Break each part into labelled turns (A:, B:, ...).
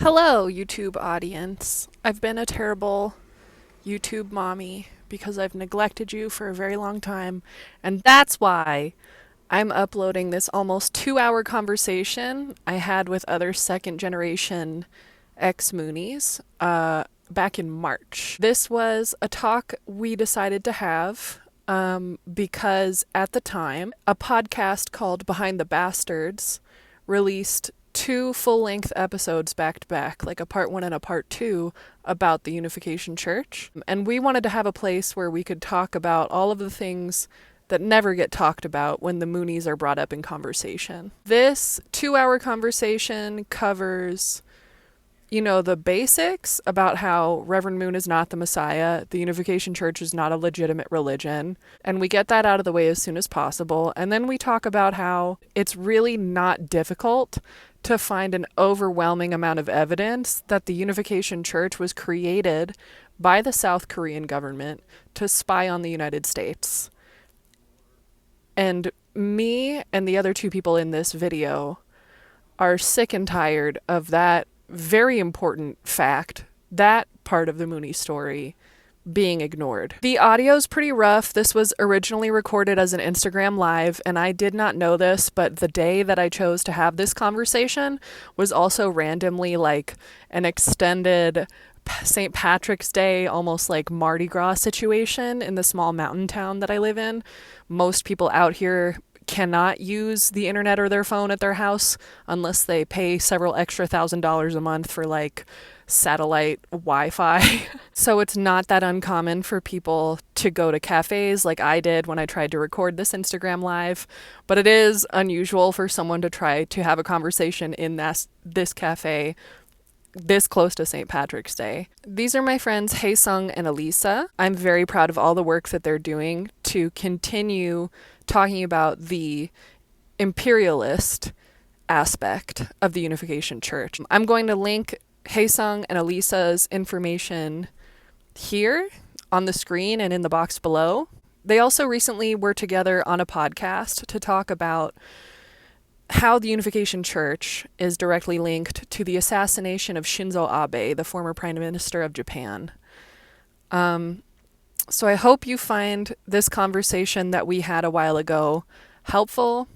A: Hello, YouTube audience. I've been a terrible YouTube mommy because I've neglected you for a very long time, and that's why I'm uploading this almost 2 hour conversation I had with other second generation ex-Moonies back in March. This was a talk we decided to have because at the time, a podcast called Behind the Bastards released two full-length episodes back to back, like a part one and a part two, about the Unification Church. And we wanted to have a place where we could talk about all of the things that never get talked about when the Moonies are brought up in conversation. This 2 hour conversation covers, the basics about how Reverend Moon is not the Messiah, the Unification Church is not a legitimate religion, and we get that out of the way as soon as possible. And then we talk about how it's really not difficult to find an overwhelming amount of evidence that the Unification Church was created by the South Korean government to spy on the United States. And me and the other two people in this video are sick and tired of that very important fact, that part of the Mooney story, being ignored. The audio's pretty rough. This was originally recorded as an Instagram live, and I did not know this, but the day that I chose to have this conversation was also randomly like an extended St. Patrick's Day, almost like Mardi Gras situation in the small mountain town that I live in. Most people out here cannot use the internet or their phone at their house unless they pay several extra $1,000s a month for like satellite Wi-Fi. So it's not that uncommon for people to go to cafes like I did when I tried to record this Instagram live, but it is unusual for someone to try to have a conversation in this cafe this close to St. Patrick's Day. These are my friends Haesung and Alisa. I'm very proud of all the work that they're doing to continue talking about the imperialist aspect of the Unification Church. I'm going to link Haesung and Alisa's information here on the screen and in the box below. They also recently were together on a podcast to talk about how the Unification Church is directly linked to the assassination of Shinzo Abe, the former Prime Minister of Japan. So I hope you find this conversation that we had a while ago helpful,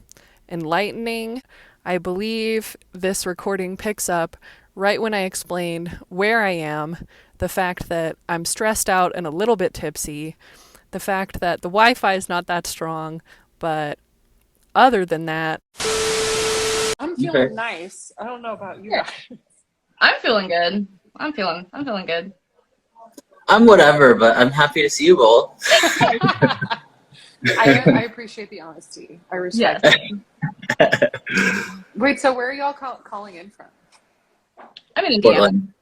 A: enlightening. I believe this recording picks up right when I explain where I am, the fact that I'm stressed out and a little bit tipsy, the fact that the Wi-Fi is not that strong, but other than that,
B: I'm feeling nice. I don't know about you guys.
C: I'm feeling good. I'm feeling good.
D: I'm whatever, but I'm happy to see you both.
B: I appreciate the honesty. I respect it. Wait, so where are y'all calling in from?
C: I'm in Indiana.
D: Portland.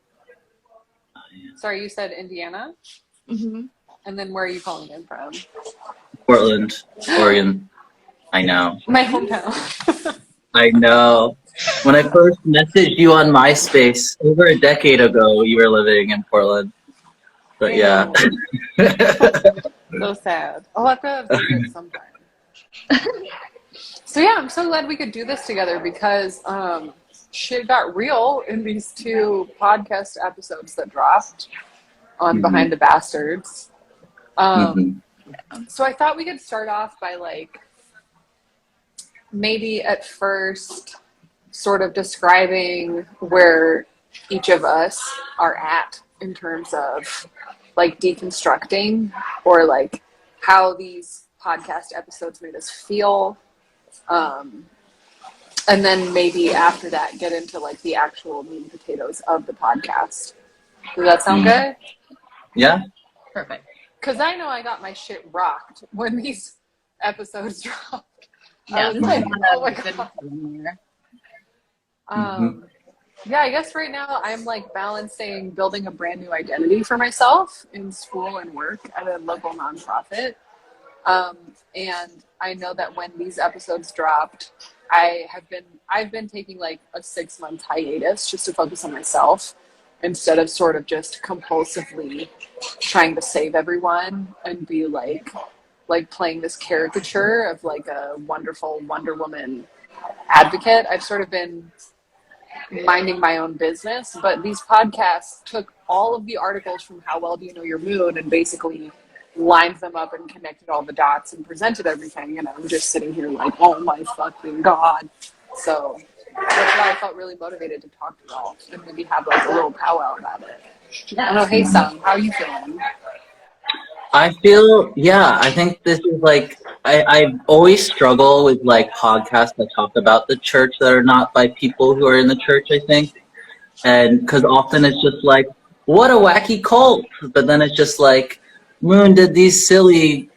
B: Sorry, you said Indiana?
C: Mm-hmm.
B: And then where are you calling in from?
D: Portland, Oregon. I know.
B: My hometown.
D: I know. When I first messaged you on MySpace over a decade ago, you were living in Portland. But yeah.
B: So sad. I'll have to visit sometime. So yeah, I'm so glad we could do this together because shit got real in these two podcast episodes that dropped on Behind the Bastards. So I thought we could start off by like maybe at first sort of describing where each of us are at in terms of like deconstructing or like how these podcast episodes made us feel. And then maybe after that get into like the actual meat and potatoes of the podcast. Does that sound good?
D: Yeah.
C: Perfect.
B: Because I know I got my shit rocked when these episodes dropped.
C: Yeah,
B: I was like, oh my God. Yeah, I guess right now I'm like balancing building a brand new identity for myself in school and work at a local nonprofit. And I know that when these episodes dropped, I've been taking like a 6-month hiatus just to focus on myself instead of sort of just compulsively trying to save everyone and be like playing this caricature of like a wonderful Wonder Woman advocate. I've sort of been minding my own business. But these podcasts took all of the articles from How Well Do You Know Your Moon and basically lined them up and connected all the dots and presented everything. And I'm just sitting here like, oh my fucking God. So that's why I felt really motivated to talk to y'all and maybe have like a little powwow about it. I don't know, hey Sam, how are you feeling?
D: I feel, yeah, I think this is like, I always struggle with like podcasts that talk about the church that are not by people who are in the church, I think. And because often it's just like, what a wacky cult. But then it's just like, Moon did these silly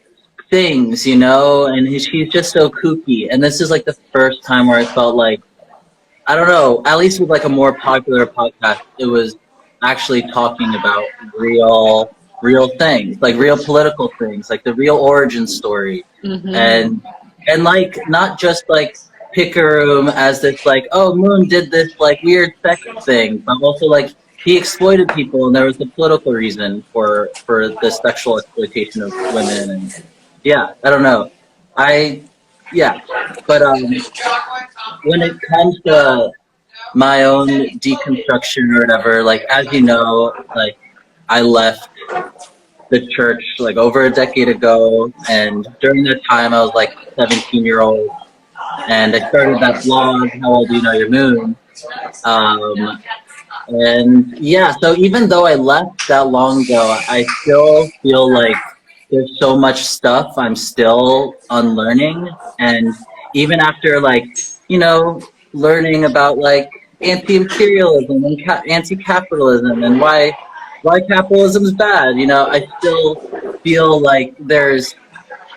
D: things, you know, and she's just so kooky. And this is like the first time where I felt like, I don't know, at least with like a more popular podcast, it was actually talking about real things, like real political things, like the real origin story.
B: Mm-hmm.
D: And like not just like pick a room as this like, oh, Moon did this like weird sex thing, but also like he exploited people and there was a political reason for the sexual exploitation of women. And yeah, I don't know. I yeah. But when it comes to my own deconstruction or whatever, like as you know, like I left the church like over a decade ago, and during that time I was like 17-year-old, and I started that blog, How Well Do You Know Your Moon? And yeah, so even though I left that long ago, I still feel like there's so much stuff I'm still unlearning. And even after like, you know, learning about like anti-imperialism and anti-capitalism and why capitalism is bad, you know, I still feel like there's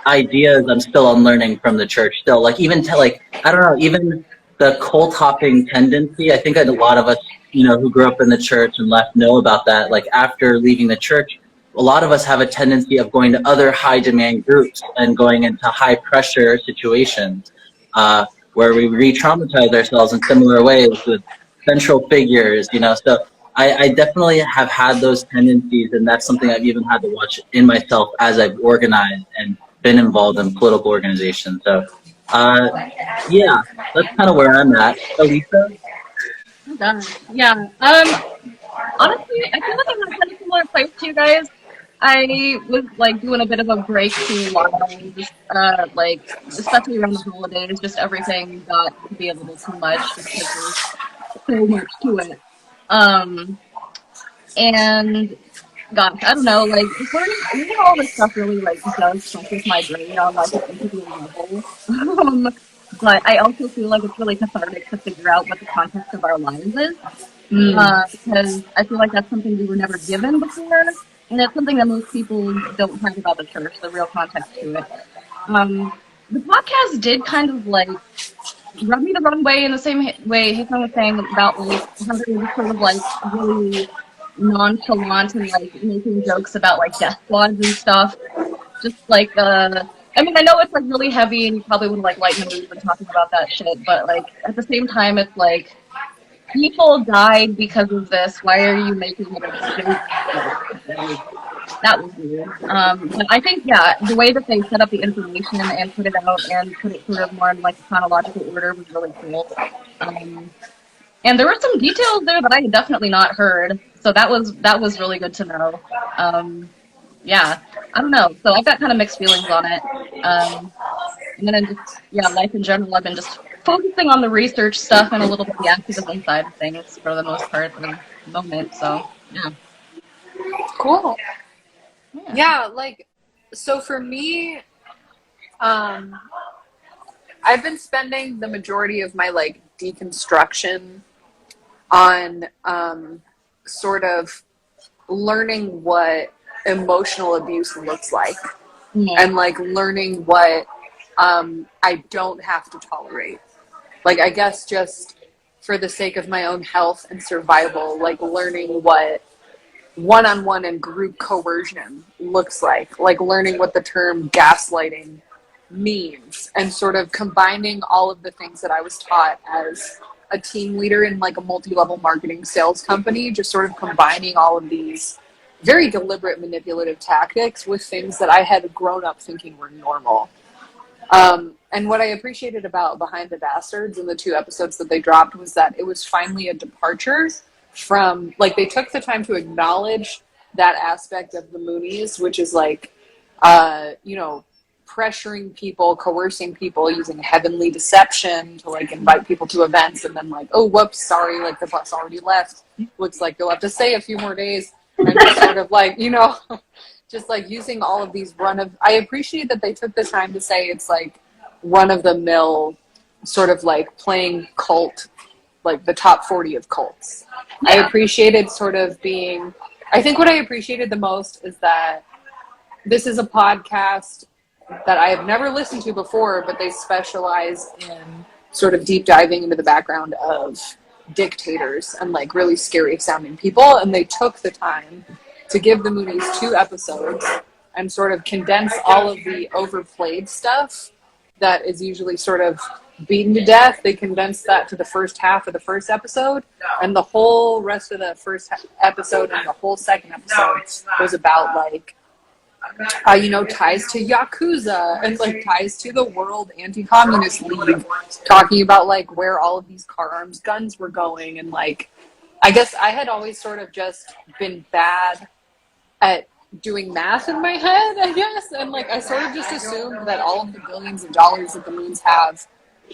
D: ideas I'm still unlearning from the church still. Like even to like, I don't know, even the cult hopping tendency, I think a lot of us, you know, who grew up in the church and left know about that. Like after leaving the church, a lot of us have a tendency of going to other high demand groups and going into high pressure situations where we re-traumatize ourselves in similar ways with central figures, you know. So I definitely have had those tendencies, and that's something I've even had to watch in myself as I've organized and been involved in political organizations. So, yeah, that's kind of where I'm at. Alisa?
C: Yeah. Honestly, I feel like I'm in a kind of similar place to you guys. I was like doing a bit of a break for a while, just like especially around the holidays, just everything got to be a little too much just because there's so much to it. Um, and gosh, I don't know, like just learning all this stuff really like does fuck with my brain on like an integral level. But I also feel like it's really cathartic to figure out what the context of our lives is. Because I feel like that's something we were never given before, and it's something that most people don't have about the church, the real context to it. The podcast did kind of like rub me the wrong way in the same way Hisan was saying about like how they were just sort of like really nonchalant and like making jokes about like death squads and stuff. Just like I mean I know it's like really heavy and you probably wouldn't like lighten the mood when talking about that shit, but like at the same time it's like people died because of this. Why are you making it a joke? Like, that was weird. But I think, yeah, the way that they set up the information and put it out and put it sort of more in like chronological order was really cool. And there were some details there that I had definitely not heard, so that was really good to know. Yeah, I don't know. So I've got kind of mixed feelings on it. And then just yeah, life in general, I've been just focusing on the research stuff and a little bit the activism side of things for the most part at the moment. So yeah.
B: Cool. Yeah, like so for me, I've been spending the majority of my like deconstruction on sort of learning what emotional abuse looks like, and like learning what I don't have to tolerate. Like I guess just for the sake of my own health and survival, like learning what one-on-one and group coercion looks like learning what the term gaslighting means, and sort of combining all of the things that I was taught as a team leader in like a multi-level marketing sales company, just sort of combining all of these very deliberate manipulative tactics with things that I had grown up thinking were normal. And what I appreciated about Behind the Bastards in the 2 episodes that they dropped was that it was finally a departure from, like, they took the time to acknowledge that aspect of the Moonies, which is like, you know, pressuring people, coercing people, using heavenly deception to like invite people to events, and then like, oh, whoops, sorry, like the bus already left. Looks like you'll have to stay a few more days. And just sort of like, you know, just like using all of these I appreciate that they took the time to say it's like run of the mill, sort of like playing cult, like the top 40 of cults. Yeah. I appreciated sort of being, I think what I appreciated the most is that this is a podcast that I have never listened to before, but they specialize in sort of deep diving into the background of dictators and like really scary sounding people. And they took the time to give the Moonies 2 episodes and sort of condense all of the overplayed stuff that is usually sort of beaten to death. They condensed that to the first half of the first episode, and the whole rest of the first episode and the whole second episode was about like, you know, ties to Yakuza and like ties to the World Anti-Communist League, talking about like where all of these car arms guns were going. And like, I guess I had always sort of just been bad at doing math in my head, I guess. And like, I sort of just assumed that all of the billions of dollars that the Moons have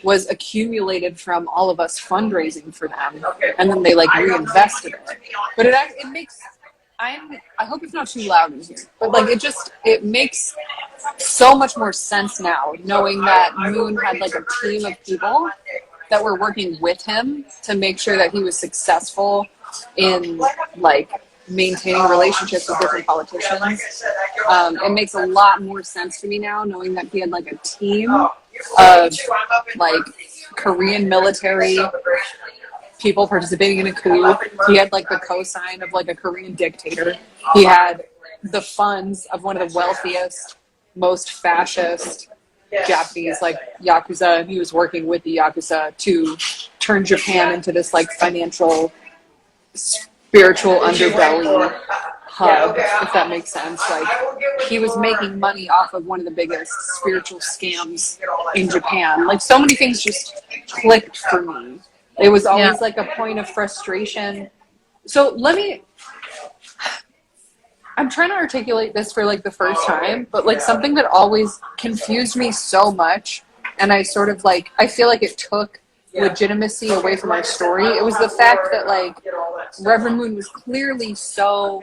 B: was accumulated from all of us fundraising for them. And then they like reinvested it. But it makes, I hope it's not too loud in here, but like it makes so much more sense now, knowing that Moon had like a team of people that were working with him to make sure that he was successful in like maintaining relationships with different politicians. It makes a lot more sense to me now, knowing that he had like a team of like Korean military people participating in a coup. He had like the cosign of like a Korean dictator. He had the funds of one of the wealthiest, most fascist Japanese like Yakuza, and he was working with the Yakuza to turn Japan into this like financial, spiritual underbelly hub, if that makes sense. Like, he was making money off of one of the biggest spiritual scams in Japan. Like, so many things just clicked for me. It was always like a point of frustration. So I'm trying to articulate this for like the first time, but like something that always confused me so much, and I sort of like, I feel like it took legitimacy away from our story. It was the fact that like Reverend Moon was clearly so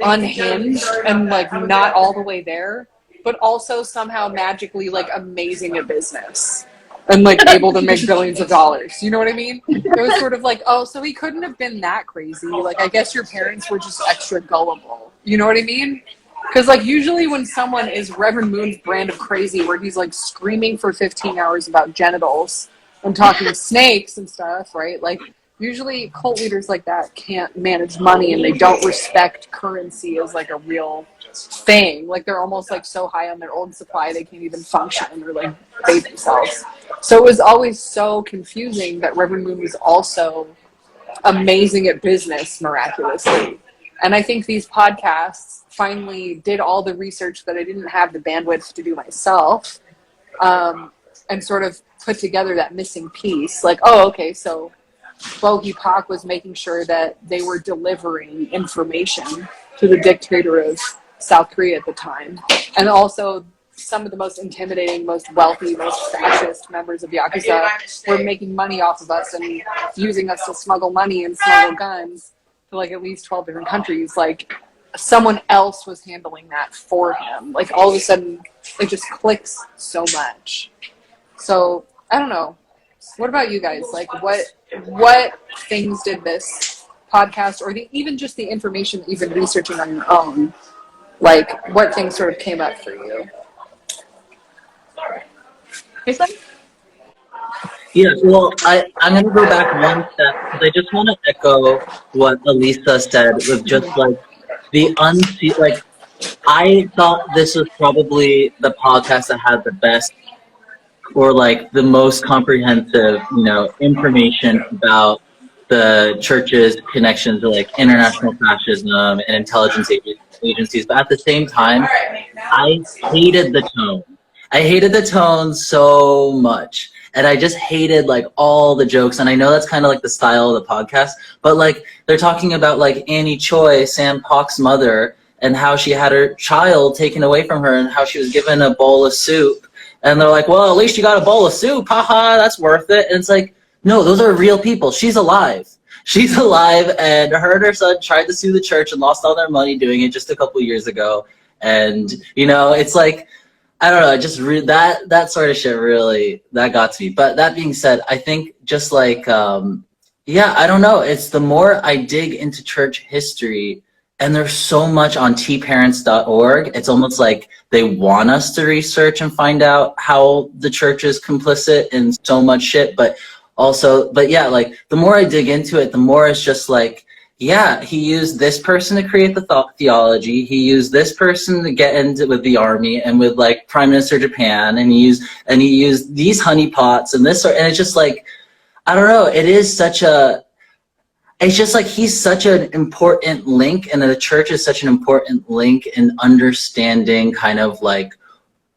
B: unhinged and like not all the way there, but also somehow magically like amazing at business and like able to make billions of dollars. You know what I mean? It was sort of like, oh, so he couldn't have been that crazy. Like, I guess your parents were just extra gullible. You know what I mean? Because like usually when someone is Reverend Moon's brand of crazy, where he's like screaming for 15 hours about genitals and talking snakes and stuff, right? Like, usually cult leaders like that can't manage money, and they don't respect currency as like a real thing. Like, they're almost like so high on their own supply they can't even function or like bathe themselves. So it was always so confusing that Reverend Moon was also amazing at business miraculously. And I think these podcasts finally did all the research that I didn't have the bandwidth to do myself, and sort of put together that missing piece. Like, oh, okay, so Bogey Pak was making sure that they were delivering information to the dictator of South Korea at the time. And also some of the most intimidating, most wealthy, most fascist members of Yakuza were making money off of us and using us to smuggle money and smuggle guns to like at least 12 different countries. Like, someone else was handling that for him. Like, all of a sudden it just clicks so much. So I don't know. What about you guys? Like, what things did this podcast, or even just the information that you've been researching on your own, like, what things sort of came up for you?
D: Yeah, well, I'm going to go back one step, because I just want to echo what Alisa said, with just like the like, I thought this was probably the podcast that had the best, or like the most comprehensive, you know, information about the church's connections to like international fascism and intelligence agencies. But at the same time, I hated the tone. I hated the tone so much. And I just hated like all the jokes. And I know that's kind of like the style of the podcast, but like they're talking about like Annie Choi, Sam Park's mother, and how she had her child taken away from her and how she was given a bowl of soup. And they're like, well, at least you got a bowl of soup. Haha, that's worth it. And it's like, no, those are real people. She's alive. She's alive, and her and her son tried to sue the church and lost all their money doing it just a couple years ago. And, you know, it's like, I don't know, just that sort of shit really, that got to me. But that being said, I think just like, yeah, I don't know. It's the more I dig into church history, and there's so much on tparents.org, it's almost like they want us to research and find out how the church is complicit in so much shit. But yeah, like the more I dig into it, the more it's just like, yeah, he used this person to create the theology. He used this person to get into with the army and with like Prime Minister Japan, and he used these honeypots and this, and it's just like, I don't know. It's just like he's such an important link, and the church is such an important link in understanding kind of like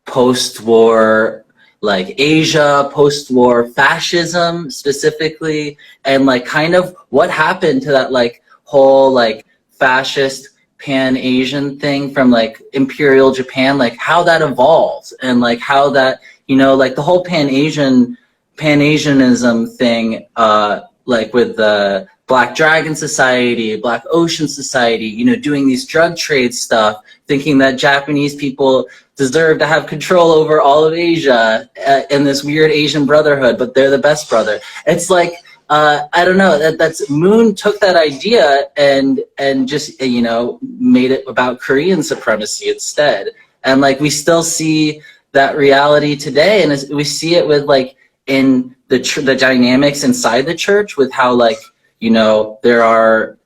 D: post-war, like Asia, post-war fascism specifically, and like kind of what happened to that like whole like fascist pan-Asian thing from like Imperial Japan, like how that evolved, and like how that, you know, like the whole Pan-Asianism thing, like with the Black Dragon Society, Black Ocean Society, you know, doing these drug trade stuff, thinking that Japanese people deserve to have control over all of Asia in this weird Asian brotherhood, but they're the best brother. It's like, I don't know, that's Moon took that idea and just, you know, made it about Korean supremacy instead. And like, we still see that reality today. And we see it with like in the dynamics inside the church, with how like, you know, there are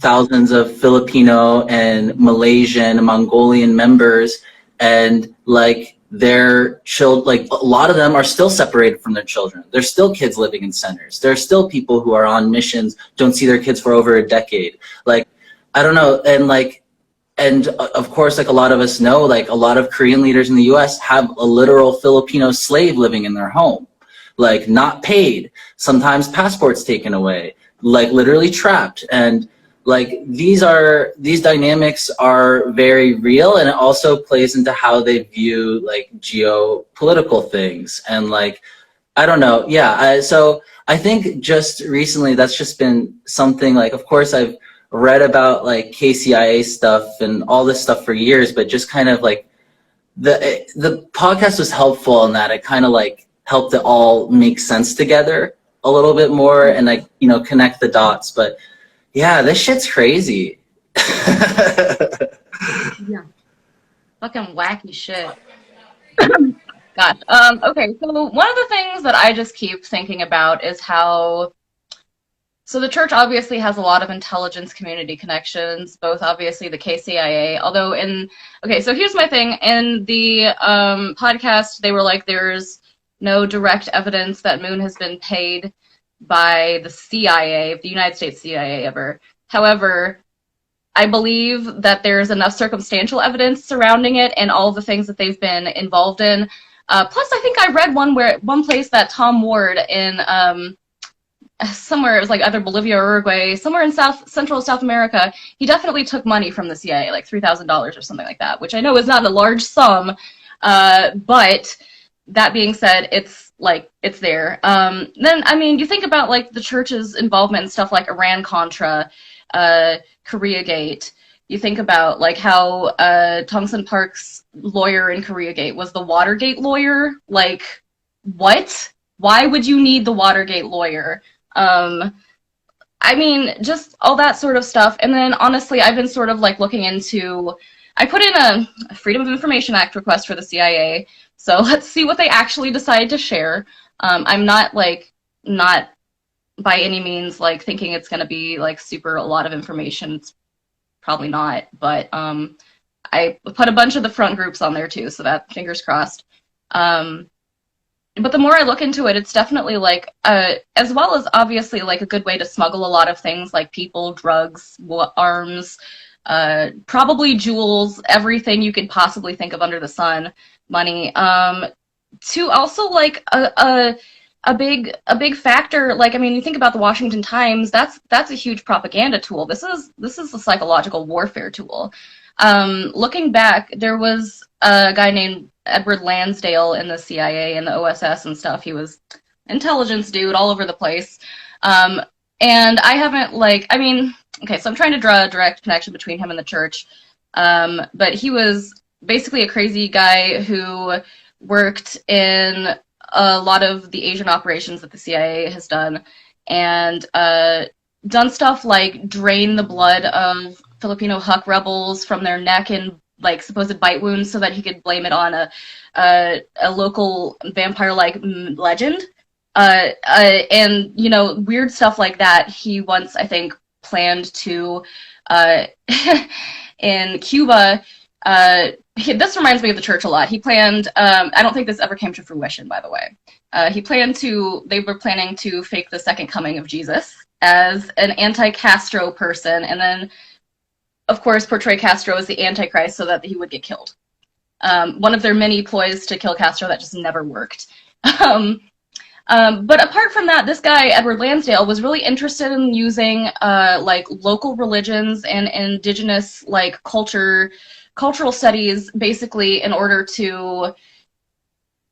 D: thousands of Filipino and Malaysian and Mongolian members, and like their children, like a lot of them are still separated from their children. There's still kids living in centers. There are still people who are on missions, don't see their kids for over a decade. Like, I don't know. And like, and of course, like a lot of us know, like a lot of Korean leaders in the US have a literal Filipino slave living in their home, like not paid, sometimes passports taken away, like literally trapped. And like these dynamics are very real, and it also plays into how they view like geopolitical things. And like, I don't know, yeah, so I think just recently that's just been something, like of course I've read about like KCIA stuff and all this stuff for years, but just kind of like the podcast was helpful in that it kind of like helped it all make sense together a little bit more, and like, you know, connect the dots. But yeah, this shit's crazy.
C: Yeah. Fucking wacky shit. Gosh. Okay, so one of the things that I just keep thinking about is how, so the church obviously has a lot of intelligence community connections, both obviously the KCIA, although okay, so here's my thing. In the podcast, they were like, there's no direct evidence that Moon has been paid by the CIA, the United States CIA ever. However, I believe that there's enough circumstantial evidence surrounding it and all the things that they've been involved in. Plus, I think I read one place that Tom Ward in somewhere, it was like either Bolivia or Uruguay, somewhere in Central South America, he definitely took money from the CIA, like $3,000 or something like that, which I know is not a large sum, but that being said, it's there. Then, I mean, you think about like the church's involvement in stuff like Iran-Contra, Koreagate. You think about like how Tongsun Park's lawyer in Koreagate was the Watergate lawyer. Like, what? Why would you need the Watergate lawyer? I mean, just all that sort of stuff. And then honestly, I've been sort of like looking into, I put in a Freedom of Information Act request for the CIA. So let's see what they actually decide to share. I'm not by any means like thinking it's going to be like super a lot of information. It's probably not, but I put a bunch of the front groups on there too, so that fingers crossed. But the more I look into it, it's definitely like, as well as obviously like a good way to smuggle a lot of things like people, drugs, arms, probably jewels, everything you could possibly think of under the sun, money. to also like a big factor, like, I mean, you think about the Washington Times, that's a huge propaganda tool. This is a psychological warfare tool. Looking back, there was a guy named Edward Lansdale in the CIA and the OSS and stuff. He was intelligence dude all over the place. And I haven't, like, I mean, okay, so I'm trying to draw a direct connection between him and the church. But he was basically a crazy guy who worked in a lot of the Asian operations that the CIA has done, and done stuff like drain the blood of Filipino Huk rebels from their neck and like supposed bite wounds so that he could blame it on a local vampire-like legend. And, you know, weird stuff like that. He once, I think, planned to, in Cuba, this reminds me of the church a lot. He planned, I don't think this ever came to fruition, by the way. They were planning to fake the second coming of Jesus as an anti-Castro person, and then, of course, portray Castro as the Antichrist so that he would get killed. One of their many ploys to kill Castro that just never worked. But apart from that, this guy, Edward Lansdale, was really interested in using like local religions and indigenous like cultural studies, basically in order to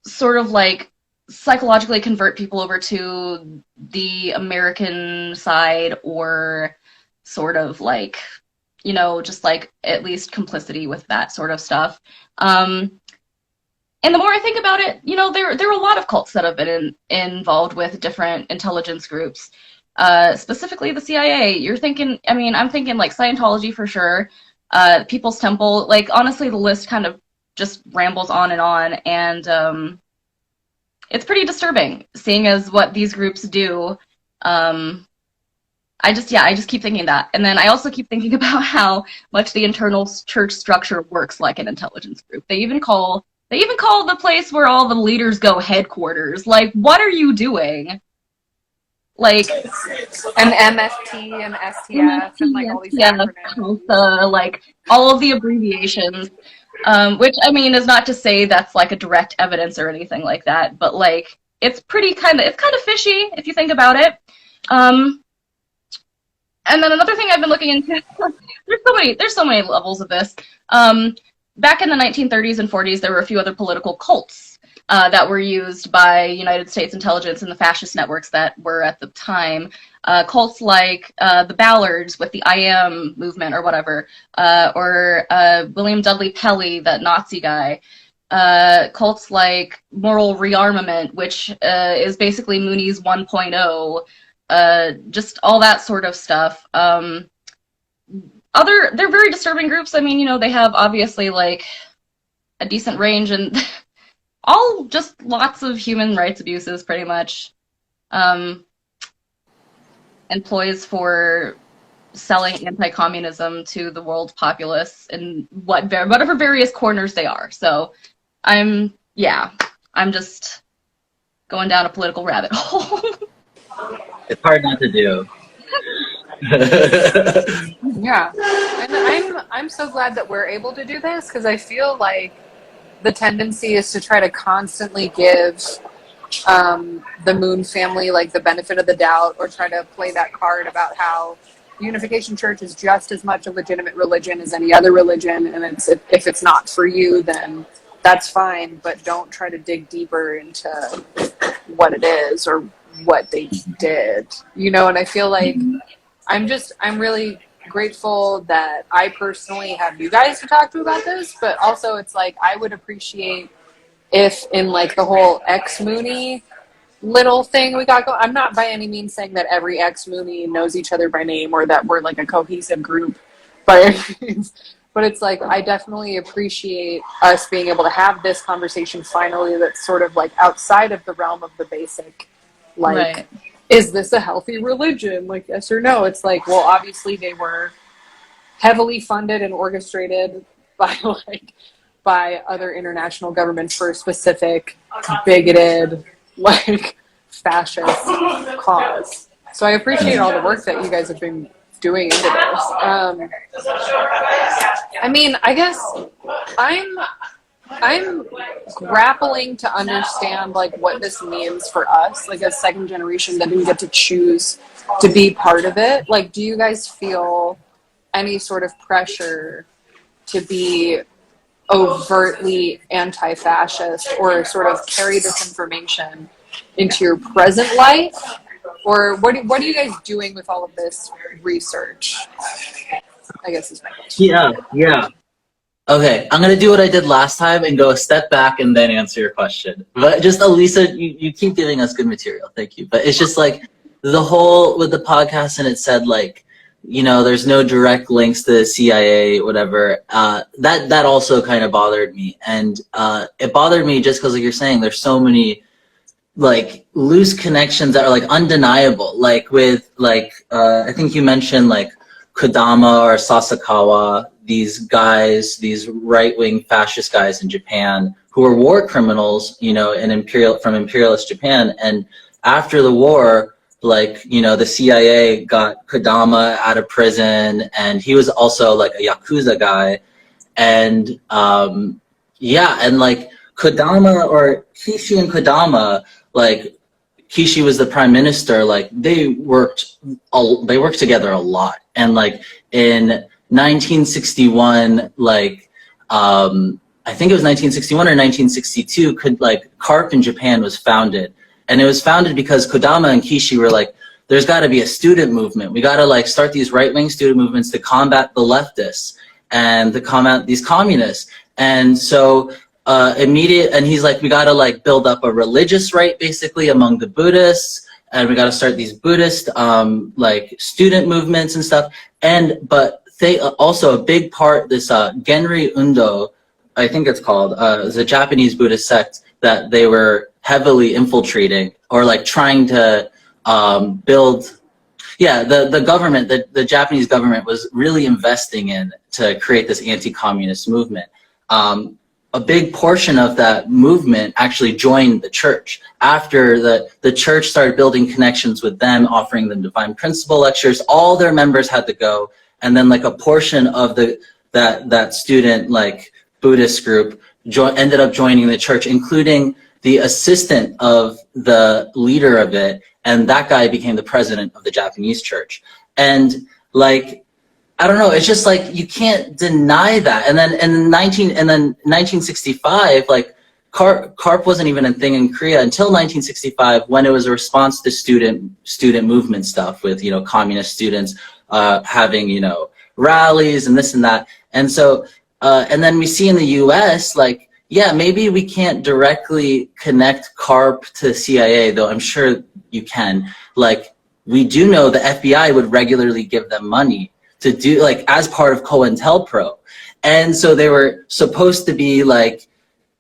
C: sort of like psychologically convert people over to the American side, or sort of like, you know, just like at least complicity with that sort of stuff. And the more I think about it, you know, there are a lot of cults that have been involved with different intelligence groups, specifically the CIA. You're thinking, I mean, I'm thinking like Scientology for sure, People's Temple. Like, honestly, the list kind of just rambles on, and it's pretty disturbing seeing as what these groups do. I just keep thinking that. And then I also keep thinking about how much the internal church structure works like an intelligence group. They even call the place where all the leaders go headquarters. Like, what are you doing? Like,
B: and MFT and STF and like all these acronyms.
C: Like all of the abbreviations, which, I mean, is not to say that's like a direct evidence or anything like that, but like it's kind of fishy if you think about it. And then another thing I've been looking into, there's so many levels of this. Back in the 1930s and 40s, there were a few other political cults that were used by United States intelligence and the fascist networks that were at the time. Cults like the Ballards with the I Am movement or whatever, or William Dudley Pelley, that Nazi guy. Cults like Moral Rearmament, which is basically Moonies 1.0, just all that sort of stuff. They're very disturbing groups. I mean, you know, they have obviously like a decent range and all just lots of human rights abuses, pretty much. Employs for selling anti-communism to the world populace in whatever various corners they are. So I'm just going down a political rabbit hole.
D: It's hard not to do.
B: Yeah, and I'm so glad that we're able to do this, because I feel like the tendency is to try to constantly give the Moon family like the benefit of the doubt, or try to play that card about how Unification Church is just as much a legitimate religion as any other religion, and if it's not for you, then that's fine, but don't try to dig deeper into what it is or what they did, you know. And I feel like I'm really grateful that I personally have you guys to talk to about this, but also it's like I would appreciate if in like the whole Ex-Moonie little thing we got going, I'm not by any means saying that every Ex-Moonie knows each other by name or that we're like a cohesive group by any means, but it's like I definitely appreciate us being able to have this conversation finally that's sort of like outside of the realm of the basic, like, right. Is this a healthy religion? Like, yes or no? It's like, well, obviously they were heavily funded and orchestrated by other international governments for a specific bigoted, like, fascist cause. So I appreciate all the work that you guys have been doing into this. I mean, I guess I'm grappling to understand like what this means for us, like a second generation that didn't get to choose to be part of it. Like, do you guys feel any sort of pressure to be overtly anti-fascist or sort of carry this information into your present life? Or what are you guys doing with all of this research? I guess is my question.
D: Yeah. Okay, I'm gonna do what I did last time and go a step back and then answer your question. But just Alisa, you keep giving us good material. Thank you. But it's just like the whole with the podcast, and it said like, you know, there's no direct links to the CIA, whatever. That also kind of bothered me, and it bothered me just because, like you're saying, there's so many like loose connections that are like undeniable. Like with like I think you mentioned like Kodama or Sasakawa, these guys, these right-wing fascist guys in Japan who were war criminals, you know, from imperialist Japan. And after the war, like, you know, the CIA got Kodama out of prison, and he was also like a Yakuza guy. And yeah, and like Kodama or Kishi and Kodama, like Kishi was the prime minister, like they worked together a lot. And like in 1961, like I think it was 1961 or 1962, CARP in Japan was founded. And it was founded because Kodama and Kishi were like, there's got to be a student movement. We got to like start these right-wing student movements to combat the leftists and to combat these communists. And so and he's like, we got to like build up a religious right basically among the Buddhists, and we got to start these Buddhist like student movements and stuff. But they also a big part, this Genri Undo, I think it's called, is a Japanese Buddhist sect that they were heavily infiltrating or like trying to build. Yeah, the government, the Japanese government was really investing in to create this anti-communist movement. A big portion of that movement actually joined the church after the church started building connections with them, offering them divine principle lectures. All their members had to go, and then like a portion of that student like Buddhist group ended up joining the church, including the assistant of the leader of it, and that guy became the president of the Japanese church. And like, I don't know, it's just like you can't deny that. And then 1965, like CARP wasn't even a thing in Korea until 1965, when it was a response to student movement stuff with, you know, communist students having, you know, rallies and this and that. And so and then we see in the US, like, yeah, maybe we can't directly connect CARP to CIA, though I'm sure you can. Like, we do know the FBI would regularly give them money to do, like, as part of COINTELPRO. And so they were supposed to be like,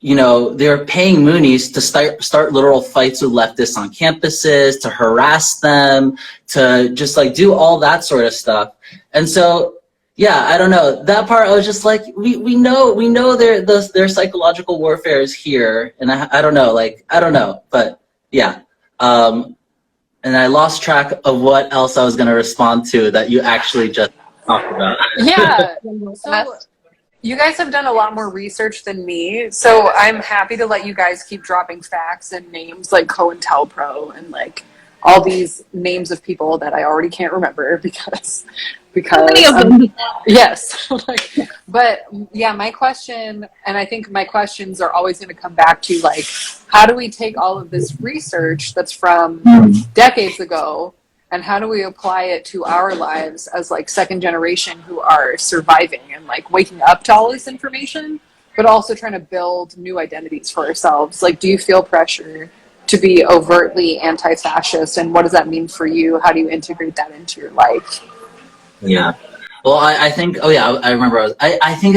D: you know, they were paying Moonies to start literal fights with leftists on campuses, to harass them, to just like do all that sort of stuff. And so, yeah, I don't know, that part I was just like, we know their psychological warfare is here. And I don't know, like, I don't know, but yeah. And I lost track of what else I was going to respond to that you actually just talked about.
B: Yeah. So you guys have done a lot more research than me, so I'm happy to let you guys keep dropping facts and names like COINTELPRO and like all these names of people that I already can't remember because yes. But yeah, my question, and I think my questions are always going to come back to like, how do we take all of this research that's from decades ago, and how do we apply it to our lives as like second generation who are surviving and like waking up to all this information, but also trying to build new identities for ourselves? Like, do you feel pressure to be overtly anti-fascist, and what does that mean for you? How do you integrate that into your life?
D: Yeah. Well, I think, oh yeah, I remember, I think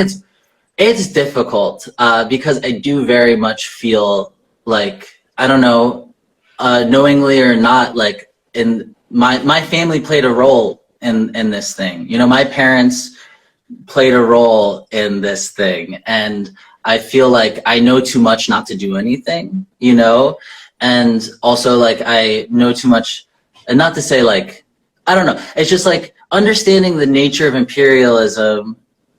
D: it's difficult because I do very much feel like, I don't know, knowingly or not, like in my family played a role in this thing. You know, my parents played a role in this thing, and I feel like I know too much not to do anything, you know? And also like I know too much, and not to say like, I don't know, it's just like understanding the nature of imperialism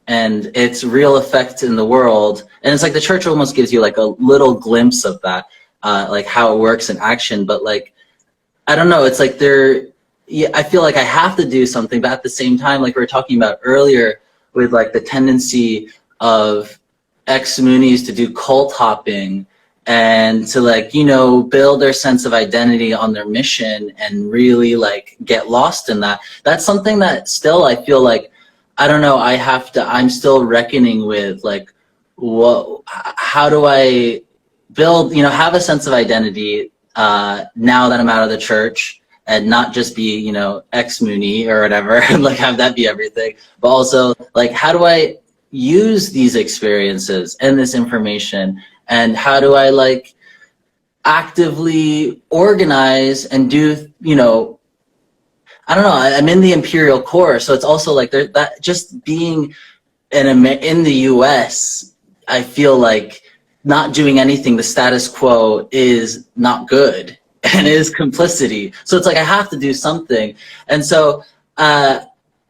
D: and its real effect in the world. And it's like the church almost gives you like a little glimpse of that, like how it works in action. But like, I don't know, it's like yeah, I feel like I have to do something, but at the same time, like we were talking about earlier, with like the tendency of ex-Moonies to do cult hopping and to like, you know, build their sense of identity on their mission and really like get lost in that. That's something that still I feel like, I don't know, I'm still reckoning with like, how do I build, you know, have a sense of identity now that I'm out of the church, and not just be, you know, ex-Moonie or whatever, and like have that be everything, but also like, how do I use these experiences and this information, and how do I like actively organize and do, you know, I don't know, I'm in the Imperial Corps, so it's also like that just being in the US, I feel like not doing anything, the status quo is not good and is complicity. So it's like I have to do something. And so I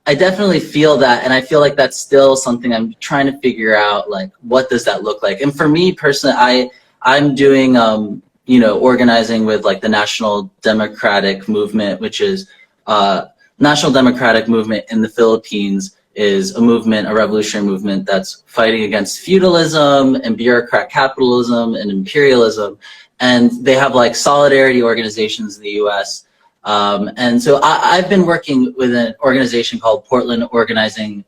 D: definitely feel that, and I feel like that's still something I'm trying to figure out, like what does that look like? And for me personally, I'm doing you know, organizing with like the National Democratic Movement, which is National Democratic Movement in the Philippines is a movement, a revolutionary movement that's fighting against feudalism and bureaucrat capitalism and imperialism. And they have like solidarity organizations in the US. And so I've been working with an organization called Portland Organizing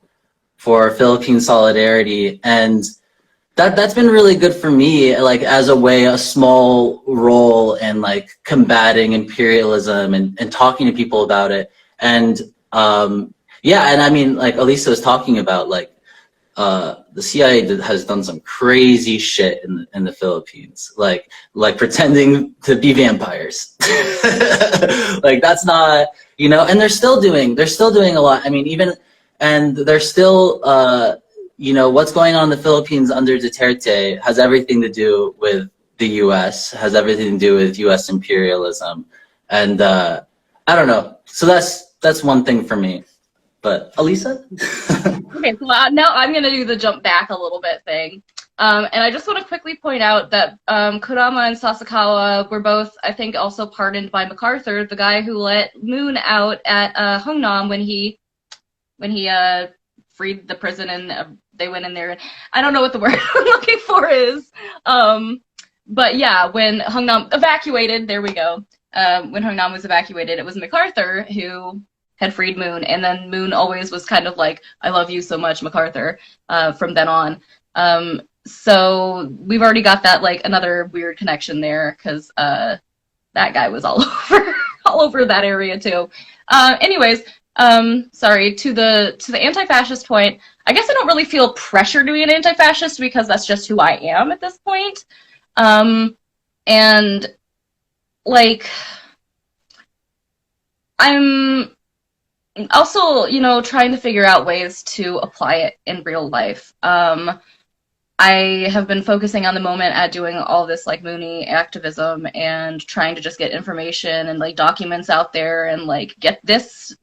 D: for Philippine Solidarity. And that's been really good for me, like as a small role in like combating imperialism and talking to people about it. And yeah, and I mean, like Alisa was talking about, like the CIA has done some crazy shit in the Philippines, like pretending to be vampires. Like that's not, you know, and they're still doing a lot. I mean, and they're still, you know, what's going on in the Philippines under Duterte has everything to do with the US, has everything to do with US imperialism. And I don't know. So that's one thing for me. But Alisa?
C: Okay, so now I'm going to do the jump back a little bit thing. And I just want to quickly point out that Kurama and Sasakawa were both, I think, also pardoned by MacArthur, the guy who let Moon out at Hungnam when he freed the prison and they went in there. And I don't know what the word I'm looking for is. But yeah, when Hungnam evacuated, there we go. When Hungnam was evacuated, it was MacArthur who had freed Moon, and then Moon always was kind of like, I love you so much, MacArthur, from then on. So we've already got that, like, another weird connection there, because that guy was all over that area too. Anyways, sorry, to the anti-fascist point, I guess I don't really feel pressure to be an anti-fascist because that's just who I am at this point. And like, I'm also, you know, trying to figure out ways to apply it in real life. I have been focusing on the moment at doing all this like Moonie activism and trying to just get information and like documents out there and like get this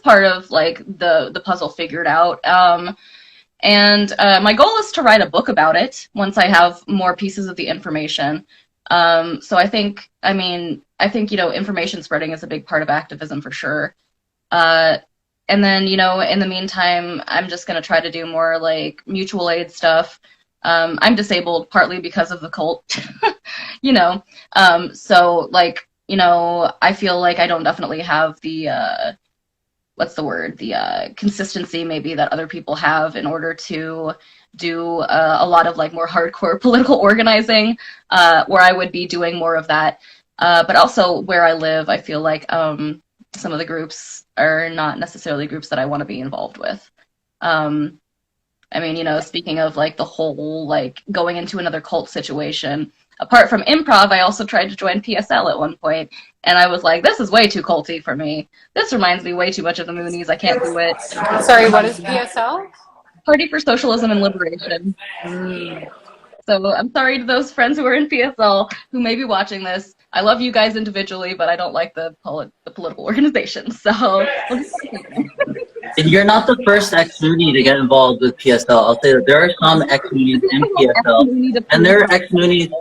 C: part of like the puzzle figured out. And my goal is to write a book about it once I have more pieces of the information. So I think, you know, information spreading is a big part of activism for sure. And then, you know, in the meantime, I'm just going to try to do more like mutual aid stuff. I'm disabled partly because of the cult, you know. So like, you know, I feel like I don't definitely have the, what's the word? The consistency maybe that other people have in order to do a lot of like more hardcore political organizing, where I would be doing more of that. But also where I live, I feel like some of the groups are not necessarily groups that I want to be involved with. I mean, you know, speaking of like the whole like going into another cult situation, apart from improv, I also tried to join PSL at one point, and I was like, this is way too culty for me. This reminds me way too much of the Moonies. I can't do it.
B: Sorry, what is PSL?
C: Party for Socialism and Liberation. So I'm sorry to those friends who are in PSL who may be watching this. I love you guys individually, but I don't like the political organization. So
D: you're not the first ex-Moonie to get involved with PSL. I'll say that there are some ex-Moonies in PSL, and there are ex-Moonies.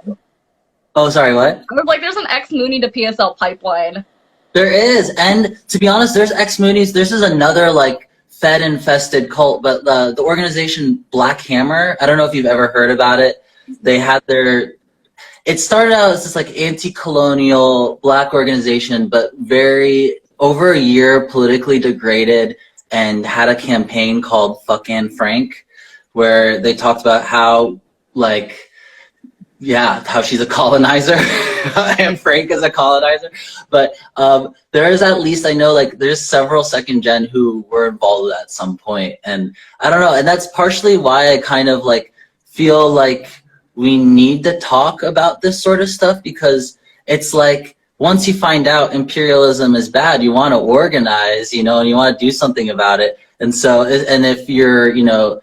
D: Oh, sorry, what?
C: I was like, there's an ex-Moonie to PSL pipeline.
D: There is, and to be honest, there's ex-Moonies. This is another like Fed-infested cult, but the organization Black Hammer. I don't know if you've ever heard about it. They had their. It started out as this like anti-colonial Black organization, but very over a year politically degraded, and had a campaign called "Fuck Anne Frank," where they talked about how like. Yeah, how she's a colonizer. And Frank is a colonizer. But there is at least, I know, like, there's several second gen who were involved at some point. And I don't know. And that's partially why I kind of, like, feel like we need to talk about this sort of stuff, because it's like, once you find out imperialism is bad, you want to organize, you know, and you want to do something about it. And so, and if you're, you know,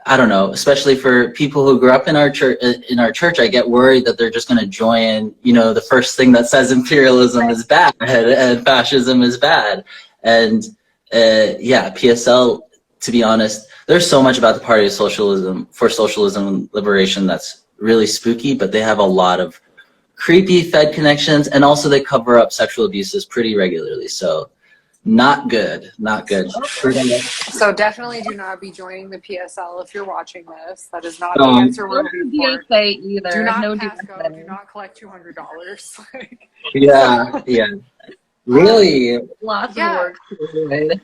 D: I don't know, especially for people who grew up in our church, I get worried that they're just going to join, you know, the first thing that says imperialism is bad and fascism is bad. And yeah, PSL, to be honest, there's so much about the Party of Socialism for Socialism and Liberation that's really spooky, but they have a lot of creepy Fed connections, and also they cover up sexual abuses pretty regularly. So not good, not good.
B: So definitely do not be joining the PSL if you're watching this. That is not the answer we're looking for.
C: DSA either.
B: Do not
C: no
B: passcode. Do not collect $200.
D: Yeah, yeah. Really?
C: Lots
B: Yeah.
C: of work to do.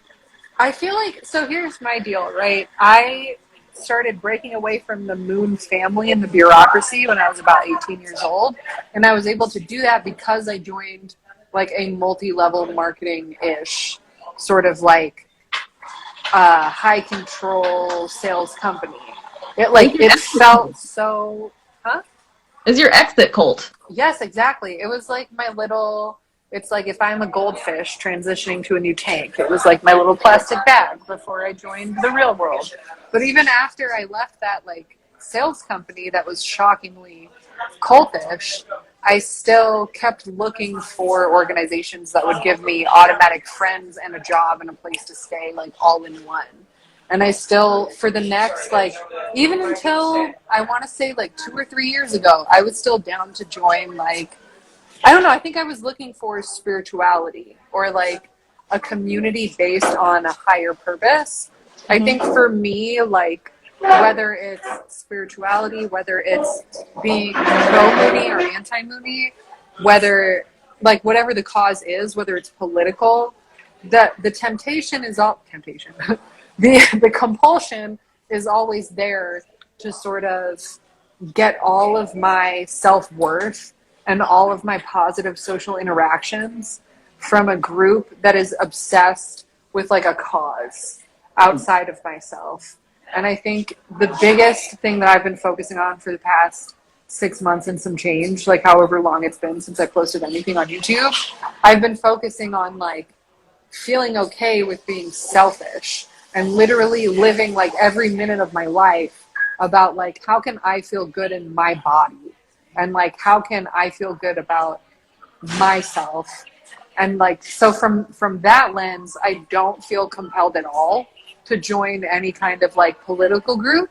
B: I feel like, so here's my deal, right? I started breaking away from the Moon family and the bureaucracy when I was about 18 years old. And I was able to do that because I joined like a multi-level marketing-ish sort of like high control sales company. It felt so, huh?
C: Is your exit cult?
B: Yes, exactly. It was like my little, it's like if I'm a goldfish transitioning to a new tank, it was like my little plastic bag before I joined the real world. But even after I left that like sales company that was shockingly cultish, I still kept looking for organizations that would give me automatic friends and a job and a place to stay, like all in one. And I still, for the next, like, even until I want to say like 2 or 3 years ago, I was still down to join, like, I don't know, I think I was looking for spirituality or like a community based on a higher purpose. I think for me, like, whether it's spirituality, whether it's being pro-Moonie or anti-Moonie, whether, like, whatever the cause is, whether it's political, the temptation is all temptation. The compulsion is always there to sort of get all of my self-worth and all of my positive social interactions from a group that is obsessed with like a cause outside of myself. And I think the biggest thing that I've been focusing on for the past 6 months and some change, like however long it's been since I've posted anything on YouTube, I've been focusing on like feeling okay with being selfish and literally living like every minute of my life about like, how can I feel good in my body? And like, how can I feel good about myself? And like, so from that lens, I don't feel compelled at all to join any kind of like political group.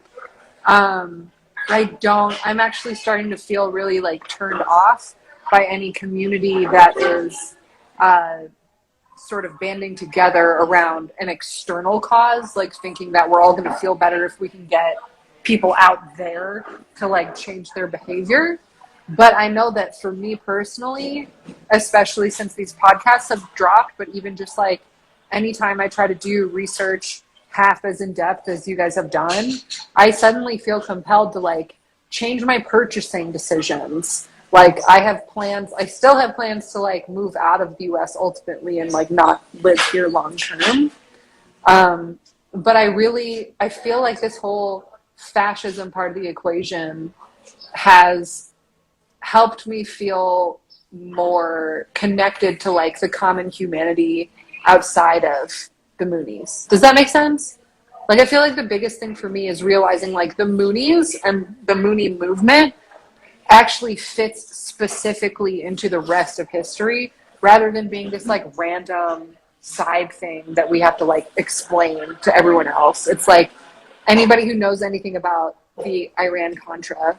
B: I'm actually starting to feel really like turned off by any community that is sort of banding together around an external cause, like thinking that we're all going to feel better if we can get people out there to like change their behavior. But I know that for me personally, especially since these podcasts have dropped, but even just like anytime I try to do research half as in depth as you guys have done, I suddenly feel compelled to like change my purchasing decisions. Like I still have plans to like move out of the US ultimately and like not live here long term. But I feel like this whole fascism part of the equation has helped me feel more connected to like the common humanity outside of the Moonies. Does that make sense? Like, I feel like the biggest thing for me is realizing like the Moonies and the Moonie movement actually fits specifically into the rest of history rather than being this like random side thing that we have to like explain to everyone else. It's like anybody who knows anything about the Iran-Contra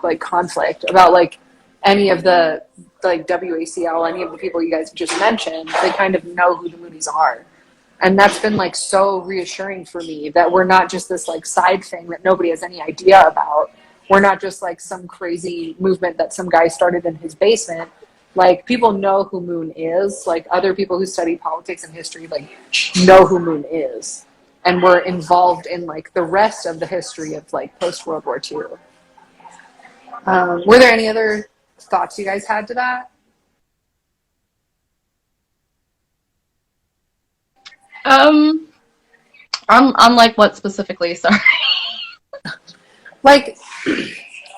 B: like conflict, about like any of the like WACL, any of the people you guys just mentioned, they kind of know who the Moonies are. And that's been like so reassuring for me that we're not just this like side thing that nobody has any idea about. We're not just like some crazy movement that some guy started in his basement. Like people know who Moon is. Like other people who study politics and history like know who Moon is. And we're involved in like the rest of the history of like post World War II. Were there any other thoughts you guys had to that?
C: On like what specifically? Sorry.
B: Like,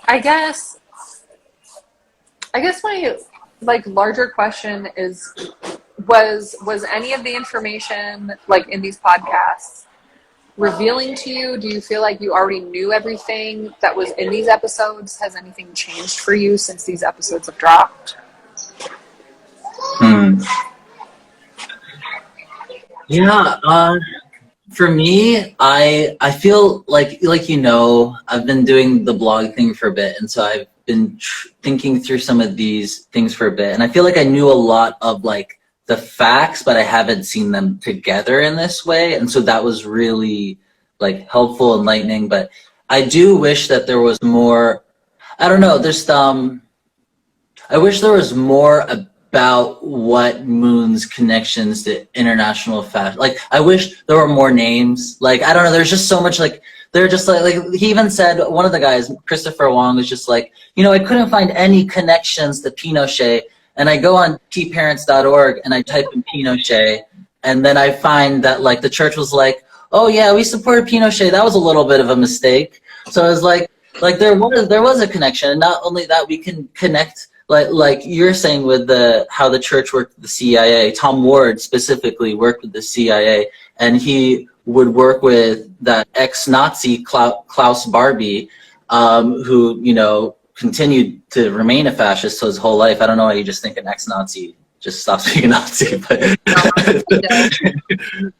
B: I guess my like larger question is, was any of the information like in these podcasts revealing to you? Do you feel like you already knew everything that was in these episodes? Has anything changed for you since these episodes have dropped?
D: Yeah, for me, I feel like I've been doing the blog thing for a bit, and so I've been thinking through some of these things for a bit, and I feel like I knew a lot of like the facts, but I haven't seen them together in this way, and so that was really like helpful, enlightening. But I do wish that there was more. I don't know. I wish there was more about what Moon's connections to international fashion. Like, I wish there were more names. Like, I don't know. There's just so much. Like, they're just like he even said, one of the guys, Christopher Wong, was just like, I couldn't find any connections to Pinochet. And I go on tparents.org and I type in Pinochet, and then I find that like the church was like, oh yeah, we supported Pinochet. That was a little bit of a mistake. So I was like there was a connection, and not only that, we can connect like you're saying with how the church worked with the CIA. Tom Ward specifically worked with the CIA, and he would work with that ex-Nazi Klaus Barbie, who continued to remain a fascist his whole life. I don't know why you just think an ex-Nazi just stops being a Nazi,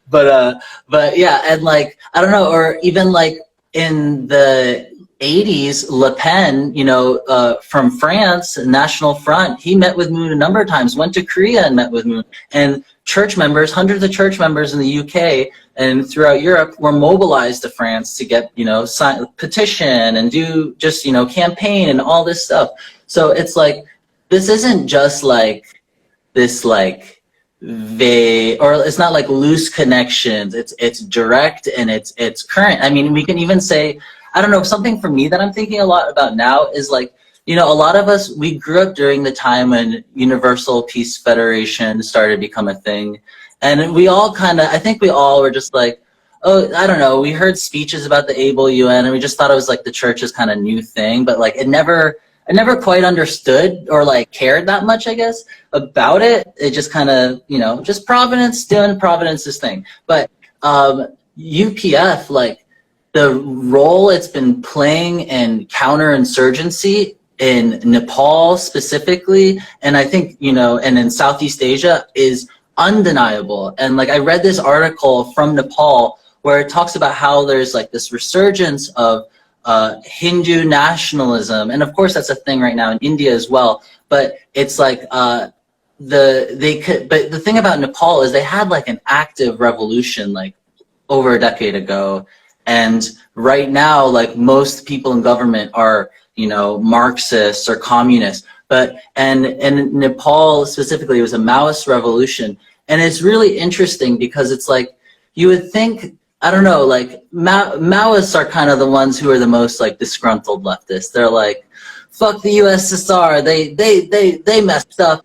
D: but yeah, and like I don't know, or even like in the 80s, Le Pen, from France, National Front, he met with Moon a number of times, went to Korea and met with Moon. And church members, hundreds of church members in the UK and throughout Europe were mobilized to France to get, sign petition and do just, campaign and all this stuff. So it's like, this isn't just like this like vague, or it's not like loose connections. It's direct and it's current. I mean, we can even say, I don't know, something for me that I'm thinking a lot about now is like, a lot of us, we grew up during the time when Universal Peace Federation started to become a thing. And we all I think we all were just like, oh, I don't know, we heard speeches about the Able UN and we just thought it was like the church's kind of new thing, but like I never quite understood or like cared that much, I guess, about it. It just kind of, just Providence doing Providence's thing. But UPF, like, the role it's been playing in counterinsurgency in Nepal specifically, and I think, and in Southeast Asia is undeniable. And like I read this article from Nepal where it talks about how there's like this resurgence of Hindu nationalism, and of course that's a thing right now in India as well. But it's like but the thing about Nepal is they had like an active revolution like over a decade ago. And right now, like most people in government are, Marxists or communists. And in Nepal specifically, it was a Maoist revolution. And it's really interesting because it's like, you would think, I don't know, like Maoists are kind of the ones who are the most like disgruntled leftists. They're like, fuck the USSR. They messed up,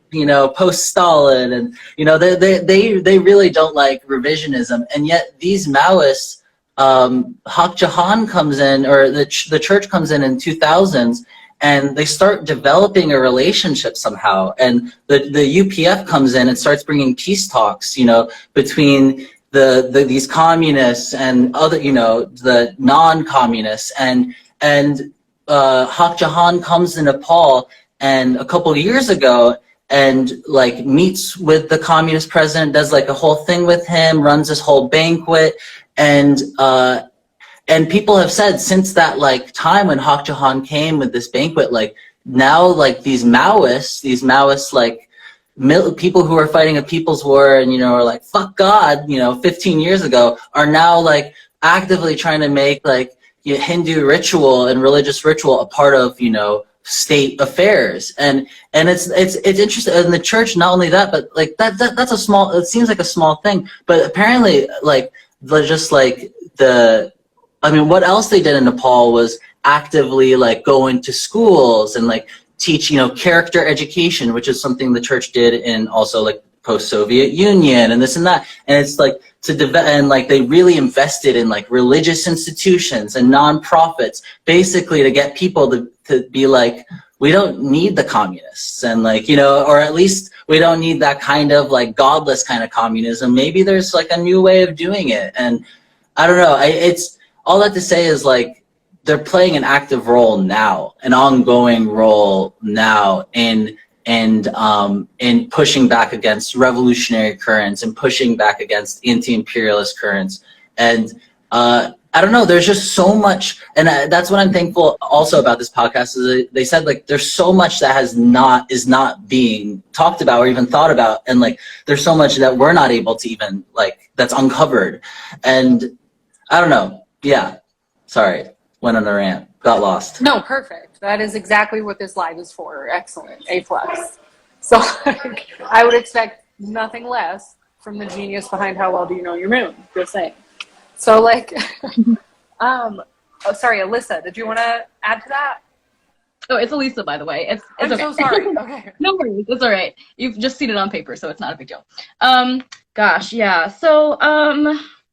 D: post Stalin, and they really don't like revisionism. And yet these Maoists, Hak Jahan comes in, or the church comes in 2000s, and they start developing a relationship somehow. And the UPF comes in and starts bringing peace talks, between these communists and other, the non-communists. And Hak Jahan comes to Nepal, and a couple of years ago, and like meets with the communist president, does like a whole thing with him, runs this whole banquet, and people have said since that like time when Hak Jahan came with this banquet, like now like these Maoists like people who are fighting a people's war and, you know, are like, fuck God, you know, 15 years ago, are now like actively trying to make like Hindu ritual and religious ritual a part of, you know, state affairs. And it's interesting. And the church, not only that, but like that's a small, it seems like a small thing, but apparently like just like I mean, what else they did in Nepal was actively like go into schools and like teach, you know, character education, which is something the church did in also like post-Soviet Union and this and that. And it's like and like they really invested in like religious institutions and nonprofits, basically to get people to be like, we don't need the communists, and like, you know, or at least we don't need that kind of like godless kind of communism. Maybe there's like a new way of doing it. And I don't know. It's all that to say is like they're playing an active role now, an ongoing role now in pushing back against revolutionary currents and pushing back against anti-imperialist currents. And I don't know. There's just so much, and that's what I'm thankful also about this podcast. Is they said like there's so much that is not being talked about or even thought about, and like there's so much that we're not able to even like that's uncovered, and I don't know. Yeah, sorry, went on a rant, got lost.
B: No, perfect. That is exactly what this live is for. Excellent, A+. So like, I would expect nothing less from the genius behind How Well Do You Know Your Moon? Just saying. So like, oh, sorry, Alisa, did you want to add to that?
C: Oh, it's Alisa, by the way. It's
B: I'm
C: okay.
B: so sorry. Okay.
C: No worries, it's all right. You've just seen it on paper, so it's not a big deal. Gosh, yeah. So,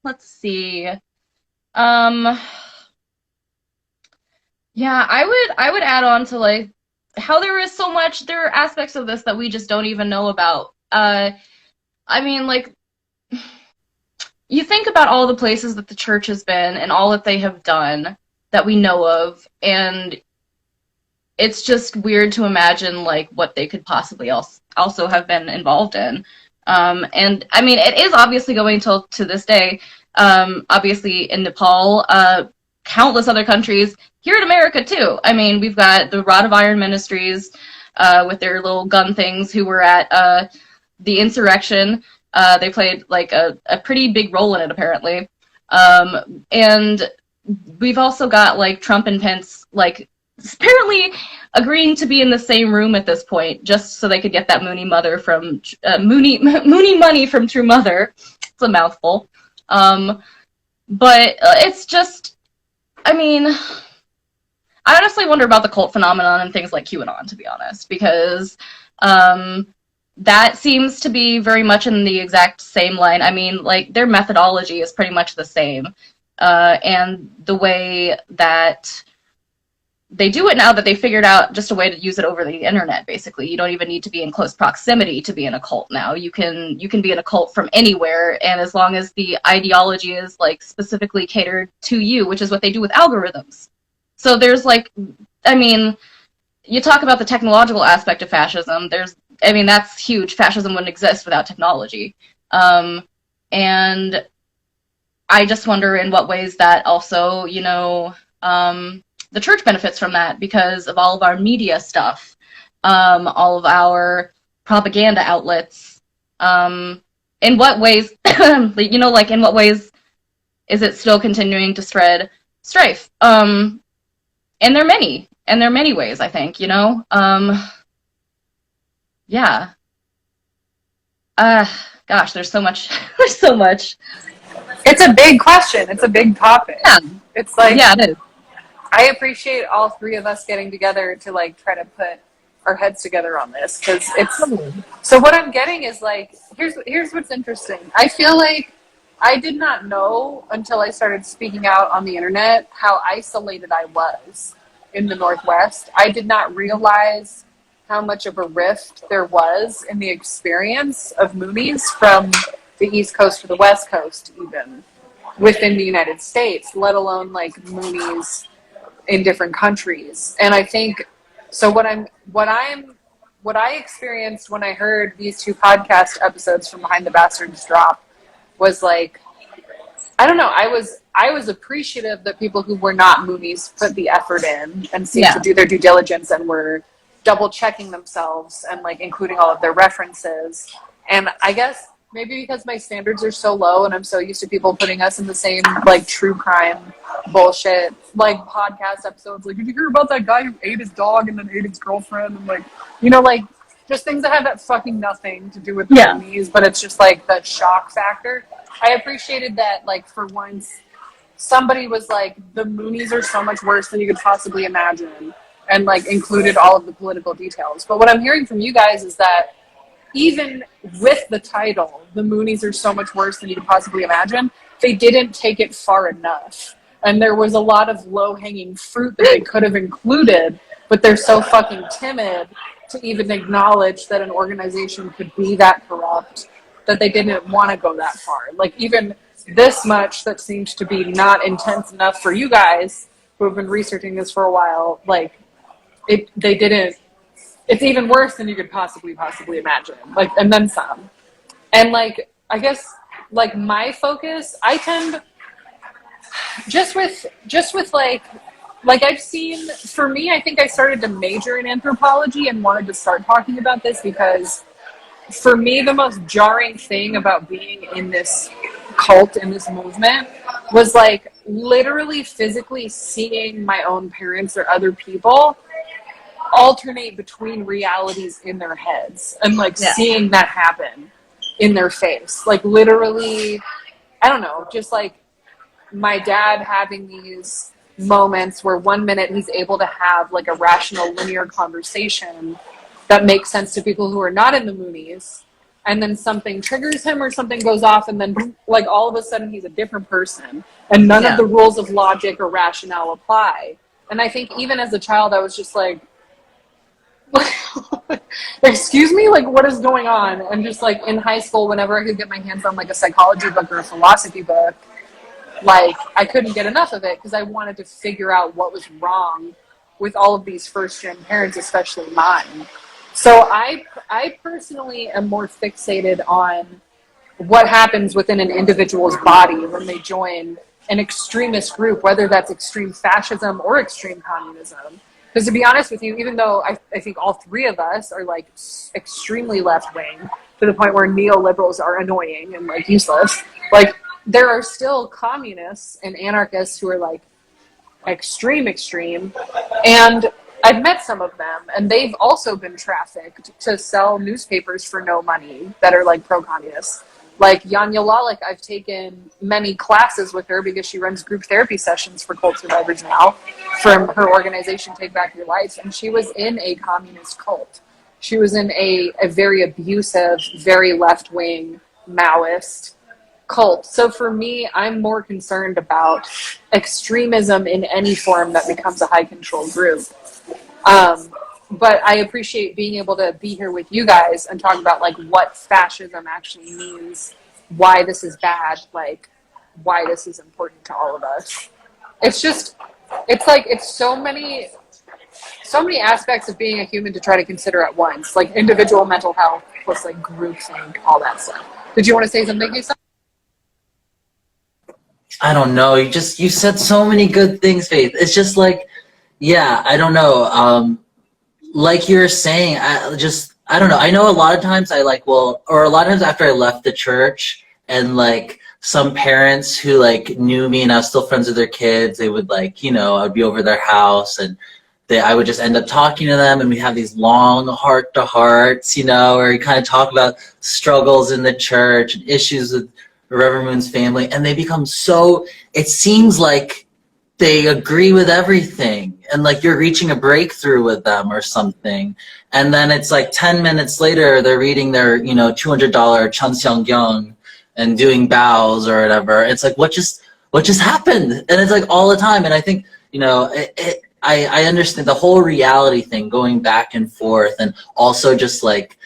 C: let's see. Yeah, I would add on to like how there are aspects of this that we just don't even know about. I mean, like, you think about all the places that the church has been and all that they have done that we know of, and it's just weird to imagine like what they could possibly also have been involved in. And I mean, it is obviously going to this day. Obviously in Nepal, countless other countries, here in America too. I mean, we've got the Rod of Iron Ministries with their little gun things who were at the insurrection. They played like a pretty big role in it, apparently. And we've also got like Trump and Pence like apparently agreeing to be in the same room at this point just so they could get that Moonie money from True Mother. It's a mouthful. But it's just, I mean, I honestly wonder about the cult phenomenon and things like QAnon, to be honest, because that seems to be very much in the exact same line. I mean, like, their methodology is pretty much the same. And the way that they do it now that they figured out just a way to use it over the internet, basically. You don't even need to be in close proximity to be in a cult now. You can be in a cult from anywhere, and as long as the ideology is like specifically catered to you, which is what they do with algorithms. So there's like, I mean, you talk about the technological aspect of fascism. I mean, that's huge. Fascism wouldn't exist without technology. And I just wonder in what ways that also, you know, the church benefits from that because of all of our media stuff, all of our propaganda outlets. In what ways, you know, like in what ways is it still continuing to spread strife? And there are many ways, I think, you know. Yeah. Gosh, there's so much. There's so much.
B: It's a big question. It's a big topic.
C: Yeah.
B: It's like,
C: yeah, it is.
B: I appreciate all three of us getting together to like try to put our heads together on this, because it's so what I'm getting is like, here's what's interesting. I feel like I did not know until I started speaking out on the internet how isolated I was in the Northwest. I did not realize how much of a rift there was in the experience of Moonies from the East Coast to the West Coast, even within the United States, let alone like Moonies in different countries. And I think so what what I experienced when I heard these 2 podcast episodes from Behind the Bastards drop was like, I don't know, I was appreciative that people who were not Moonies put the effort in and seemed to do their due diligence and were double checking themselves and like including all of their references. And I guess maybe because my standards are so low and I'm so used to people putting us in the same like true crime bullshit like podcast episodes, like, did you hear about that guy who ate his dog and then ate his girlfriend, and like, you know, like just things that have that fucking nothing to do with the Moonies, but it's just like the shock factor. I appreciated that, like, for once somebody was like, the Moonies are so much worse than you could possibly imagine, and like included all of the political details. But what I'm hearing from you guys is that even with the title, the Moonies are so much worse than you could possibly imagine, they didn't take it far enough. And there was a lot of low-hanging fruit that they could have included, but they're so fucking timid to even acknowledge that an organization could be that corrupt that they didn't want to go that far. Like, even this much that seems to be not intense enough for you guys who have been researching this for a while, like, they didn't. It's even worse than you could possibly imagine. Like, and then some. And like, I guess, like, my focus, I tend, just with like I've seen, for me, I think I started to major in anthropology and wanted to start talking about this because for me, the most jarring thing about being in this cult, in this movement, was like literally physically seeing my own parents or other people alternate between realities in their heads and like seeing that happen in their face. Like, literally, I don't know, just like my dad having these moments where one minute he's able to have like a rational linear conversation that makes sense to people who are not in the Moonies, and then something triggers him or something goes off, and then like all of a sudden he's a different person and none of the rules of logic or rationale apply. And I think even as a child I was just like, excuse me, like, what is going on? And just like in high school, whenever I could get my hands on like a psychology book or a philosophy book, like, I couldn't get enough of it because I wanted to figure out what was wrong with all of these first-gen parents, especially mine. So I personally am more fixated on what happens within an individual's body when they join an extremist group, whether that's extreme fascism or extreme communism. Because to be honest with you, even though I think all 3 of us are like extremely left-wing to the point where neoliberals are annoying and like useless, like, there are still communists and anarchists who are like extreme, and I've met some of them, and they've also been trafficked to sell newspapers for no money that are like pro-communist. Like Yanya Lalik, I've taken many classes with her because she runs group therapy sessions for cult survivors now from her organization Take Back Your Life, and she was in a communist cult. She was in a very abusive, very left-wing Maoist cult. So for me, I'm more concerned about extremism in any form that becomes a high control group. But I appreciate being able to be here with you guys and talk about like what fascism actually means, why this is bad, like why this is important to all of us. It's just, it's like, it's so many aspects of being a human to try to consider at once, like individual mental health plus like groupthink, all that stuff. Did you want to say something, Lisa?
D: I don't know. You said so many good things, Faith. It's just like, yeah, I don't know. Like you're saying, I don't know. I know a lot of times a lot of times after I left the church, and like some parents who like knew me and I was still friends with their kids, they would like, you know, I'd be over their house and I would just end up talking to them, and we have these long heart-to-hearts, you know, where we kind of talk about struggles in the church and issues with Reverend Moon's family, and they become so, it seems like they agree with everything, and like you're reaching a breakthrough with them or something, and then it's like 10 minutes later they're reading their, you know, $200 Chanxiangyang and doing bows or whatever. It's like, what just happened? And it's like all the time. And I think, you know, I understand the whole reality thing going back and forth, and also just like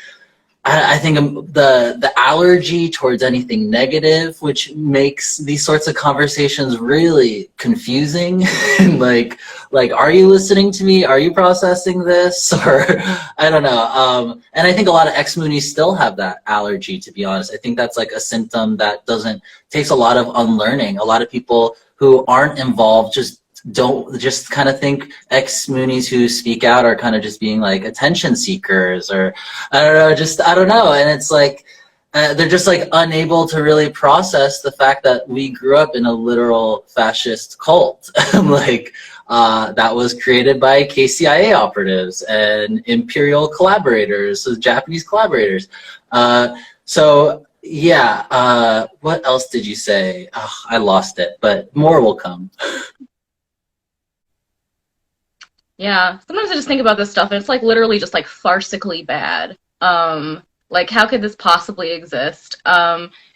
D: I think the allergy towards anything negative, which makes these sorts of conversations really confusing. like, are you listening to me? Are you processing this? Or I don't know. And I think a lot of ex-Moonies still have that allergy. To be honest, I think that's like a symptom that takes a lot of unlearning. A lot of people who aren't involved just kind of think ex-Moonies who speak out are kind of just being like attention seekers, or I don't know. And it's like they're just like unable to really process the fact that we grew up in a literal fascist cult. Like that was created by KCIA operatives and imperial collaborators, so Japanese collaborators. So yeah, what else did you say? Oh, I lost it, but more will come.
C: Yeah, sometimes I just think about this stuff and it's like literally just like farcically bad. Like how could this possibly exist?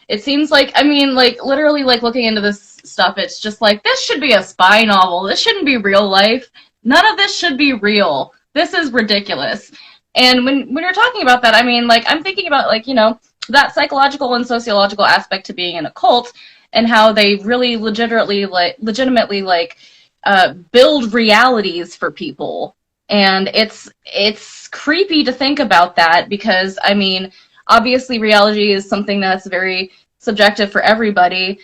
C: It seems like, I mean, like literally like looking into this stuff, it's just like this should be a spy novel. This shouldn't be real life. None of this should be real. This is ridiculous. And when you're talking about that, I mean, like I'm thinking about like, you know, that psychological and sociological aspect to being in a cult and how they really legitimately like build realities for people, and it's creepy to think about that because I mean obviously reality is something that's very subjective for everybody,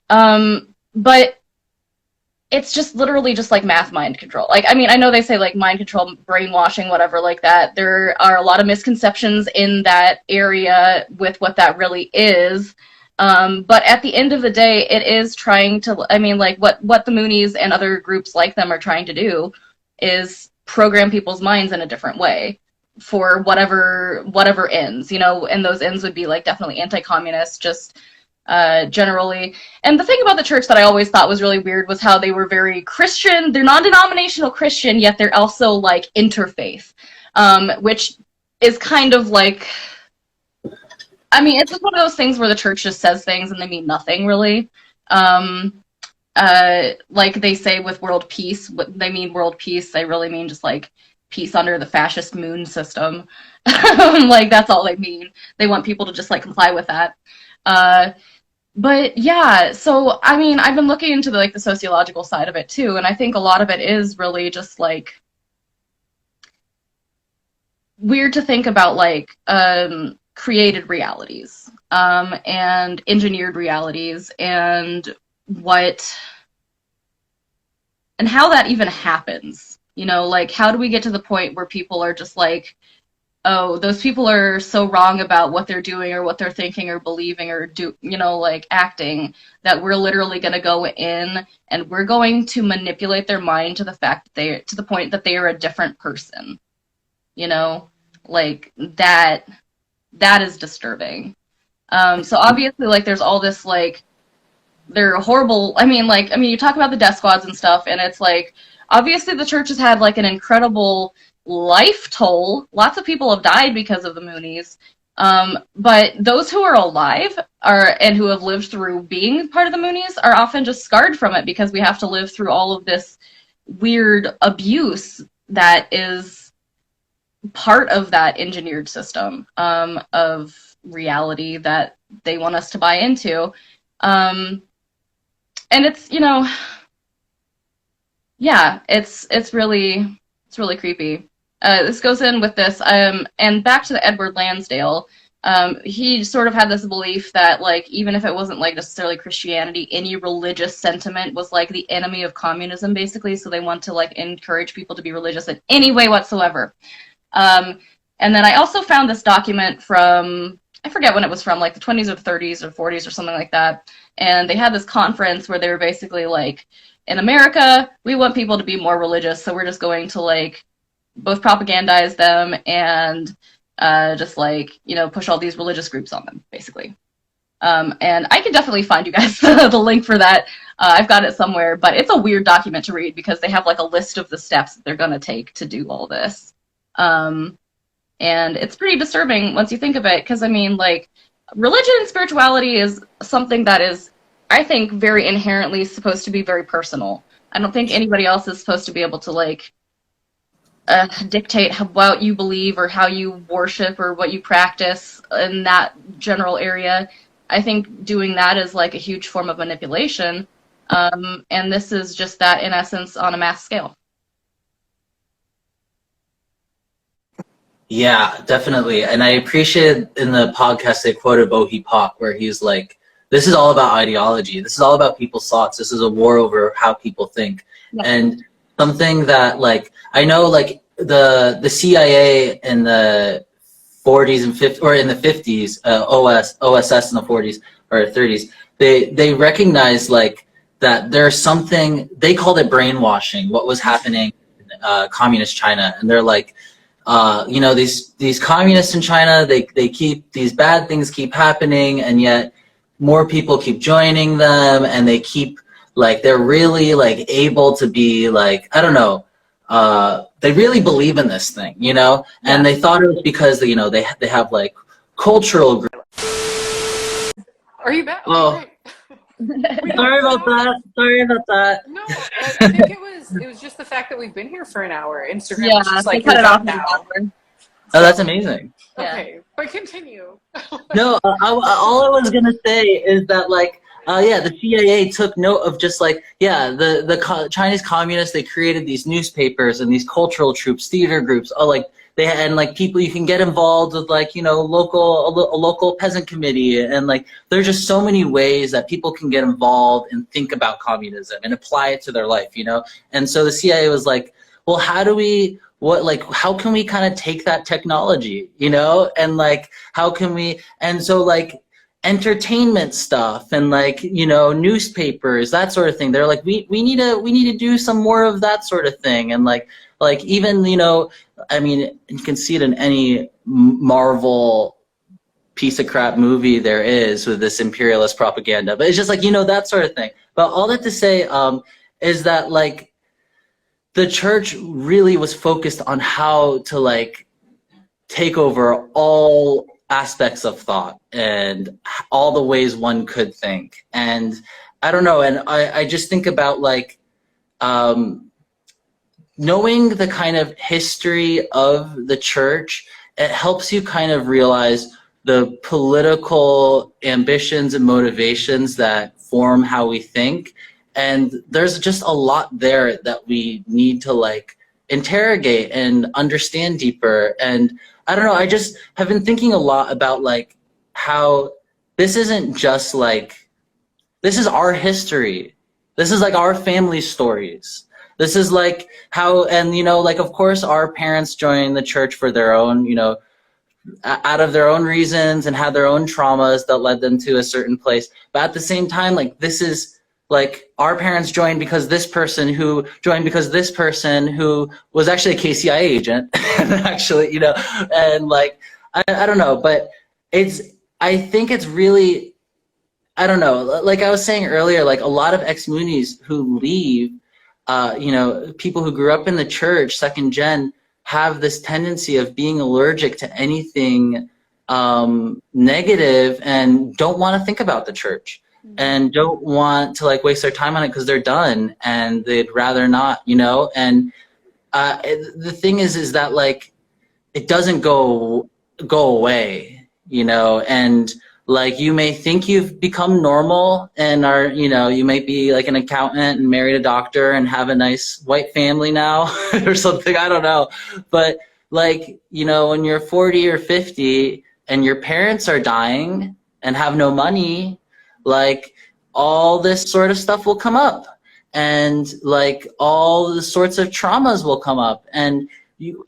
C: but it's just literally just like math mind control. Like I mean I know they say like mind control, brainwashing, whatever like that. There are a lot of misconceptions in that area with what that really is. But at the end of the day, it is trying to, I mean, like what the Moonies and other groups like them are trying to do is program people's minds in a different way for whatever ends, you know, and those ends would be like definitely anti-communist, just generally. And the thing about the church that I always thought was really weird was how they were very Christian. They're non-denominational Christian, yet they're also like interfaith, which is kind of like, I mean, it's just one of those things where the church just says things and they mean nothing, really. Like they say with world peace, what they mean world peace, they really mean just like peace under the fascist moon system. Like that's all they mean. They want people to just like comply with that. But yeah, so I mean, I've been looking into the sociological side of it too, and I think a lot of it is really just like weird to think about, like created realities and engineered realities and how that even happens. You know, like how do we get to the point where people are just like, oh, those people are so wrong about what they're doing or what they're thinking or believing or acting, that we're literally going to go in and we're going to manipulate their mind to the point that they are a different person. You know, like that is disturbing. So obviously, like, there's all this, like, they're horrible. I mean, you talk about the death squads and stuff, and it's like, obviously the church has had, like, an incredible life toll. Lots of people have died because of the Moonies. But those who are alive and who have lived through being part of the Moonies are often just scarred from it because we have to live through all of this weird abuse that is part of that engineered system of reality that they want us to buy into. And it's, yeah, it's really creepy. This goes in with this, and back to the Edward Lansdale. He sort of had this belief that, like, even if it wasn't, like, necessarily Christianity, any religious sentiment was, like, the enemy of communism, basically, so they want to, like, encourage people to be religious in any way whatsoever. And then I also found this document from, I forget when it was from, like, the 20s or 30s or 40s or something like that, and they had this conference where they were basically, like, in America, we want people to be more religious, so we're just going to, like, both propagandize them and just, like, push all these religious groups on them, basically. And I can definitely find you guys the link for that. I've got it somewhere, but it's a weird document to read because they have, like, a list of the steps that they're going to take to do all this. And it's pretty disturbing once you think of it, because, I mean, like, religion and spirituality is something that is, I think, very inherently supposed to be very personal. I don't think anybody else is supposed to be able to, like, dictate what you believe or how you worship or what you practice in that general area. I think doing that is like a huge form of manipulation. And this is just that in essence on a mass scale.
D: Yeah, definitely. And I appreciate in the podcast they quoted Bohi Pak where he's like, this is all about ideology. This is all about people's thoughts. This is a war over how people think.
C: Yeah.
D: And something that like, I know like the CIA in the 40s and 50s, or in the 50s, OSS in the 40s or 30s, they recognized like that there's something, they called it brainwashing, what was happening in communist China. And they're like, you know, these communists in China, they keep, these bad things keep happening, and yet more people keep joining them, and they keep, like, they're really, like, able to be, like, I don't know, they really believe in this thing, you know? And they thought it was because, you know, they have, like, cultural groups.
B: Are you back?
D: Oh. Sorry about that.
B: No, I think it was just the fact that we've been here for an hour. Instagram was just like,
C: cut it off
B: now.
D: Oh, that's amazing.
B: Okay, but continue.
D: No, all I was gonna say is that like, yeah, the CIA took note of just like, yeah, the Chinese communists, they created these newspapers and these cultural troops, theater groups, like they had, and like people, you can get involved with like, you know, a local peasant committee, and like there's just so many ways that people can get involved and think about communism and apply it to their life, you know. And so the CIA was like, well, how can we kind of take that technology, you know, and like how can we, and so like entertainment stuff and like, you know, newspapers, that sort of thing, they're like, we need to do some more of that sort of thing. And like even, you know, I mean, you can see it in any Marvel piece of crap movie there is with this imperialist propaganda, but it's just like, you know, that sort of thing. But all that to say is that like the church really was focused on how to like take over all aspects of thought and all the ways one could think. And I don't know, and I just think about like knowing the kind of history of the church, it helps you kind of realize the political ambitions and motivations that form how we think. And there's just a lot there that we need to like interrogate and understand deeper. And I don't know, I just have been thinking a lot about like how this isn't just like, this is our history. This is like our family stories. This is like how, and you know, like of course our parents joined the church for their own, you know, out of their own reasons and had their own traumas that led them to a certain place. But at the same time, like this is like our parents joined because this person who joined because this person who was actually a KCI agent and actually, you know, and like, I don't know, but I think it's really, I don't know, like I was saying earlier, like a lot of ex-Moonies who leave, you know, people who grew up in the church, second gen, have this tendency of being allergic to anything negative and don't want to think about the church and don't want to like waste their time on it because they're done and they'd rather not, you know. And the thing is that like it doesn't go away, you know. And like you may think you've become normal and are, you know, you might be like an accountant and married a doctor and have a nice white family now or something, I don't know. But like, you know, when you're 40 or 50 and your parents are dying and have no money, like all this sort of stuff will come up, and like all the sorts of traumas will come up. And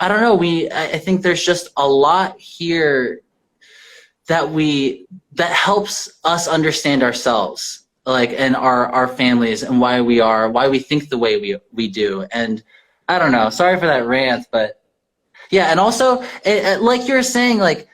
D: I don't know, I think there's just a lot here that helps us understand ourselves, like, and our families and why we think the way we do. And I don't know, sorry for that rant, but yeah. And also like you were saying, like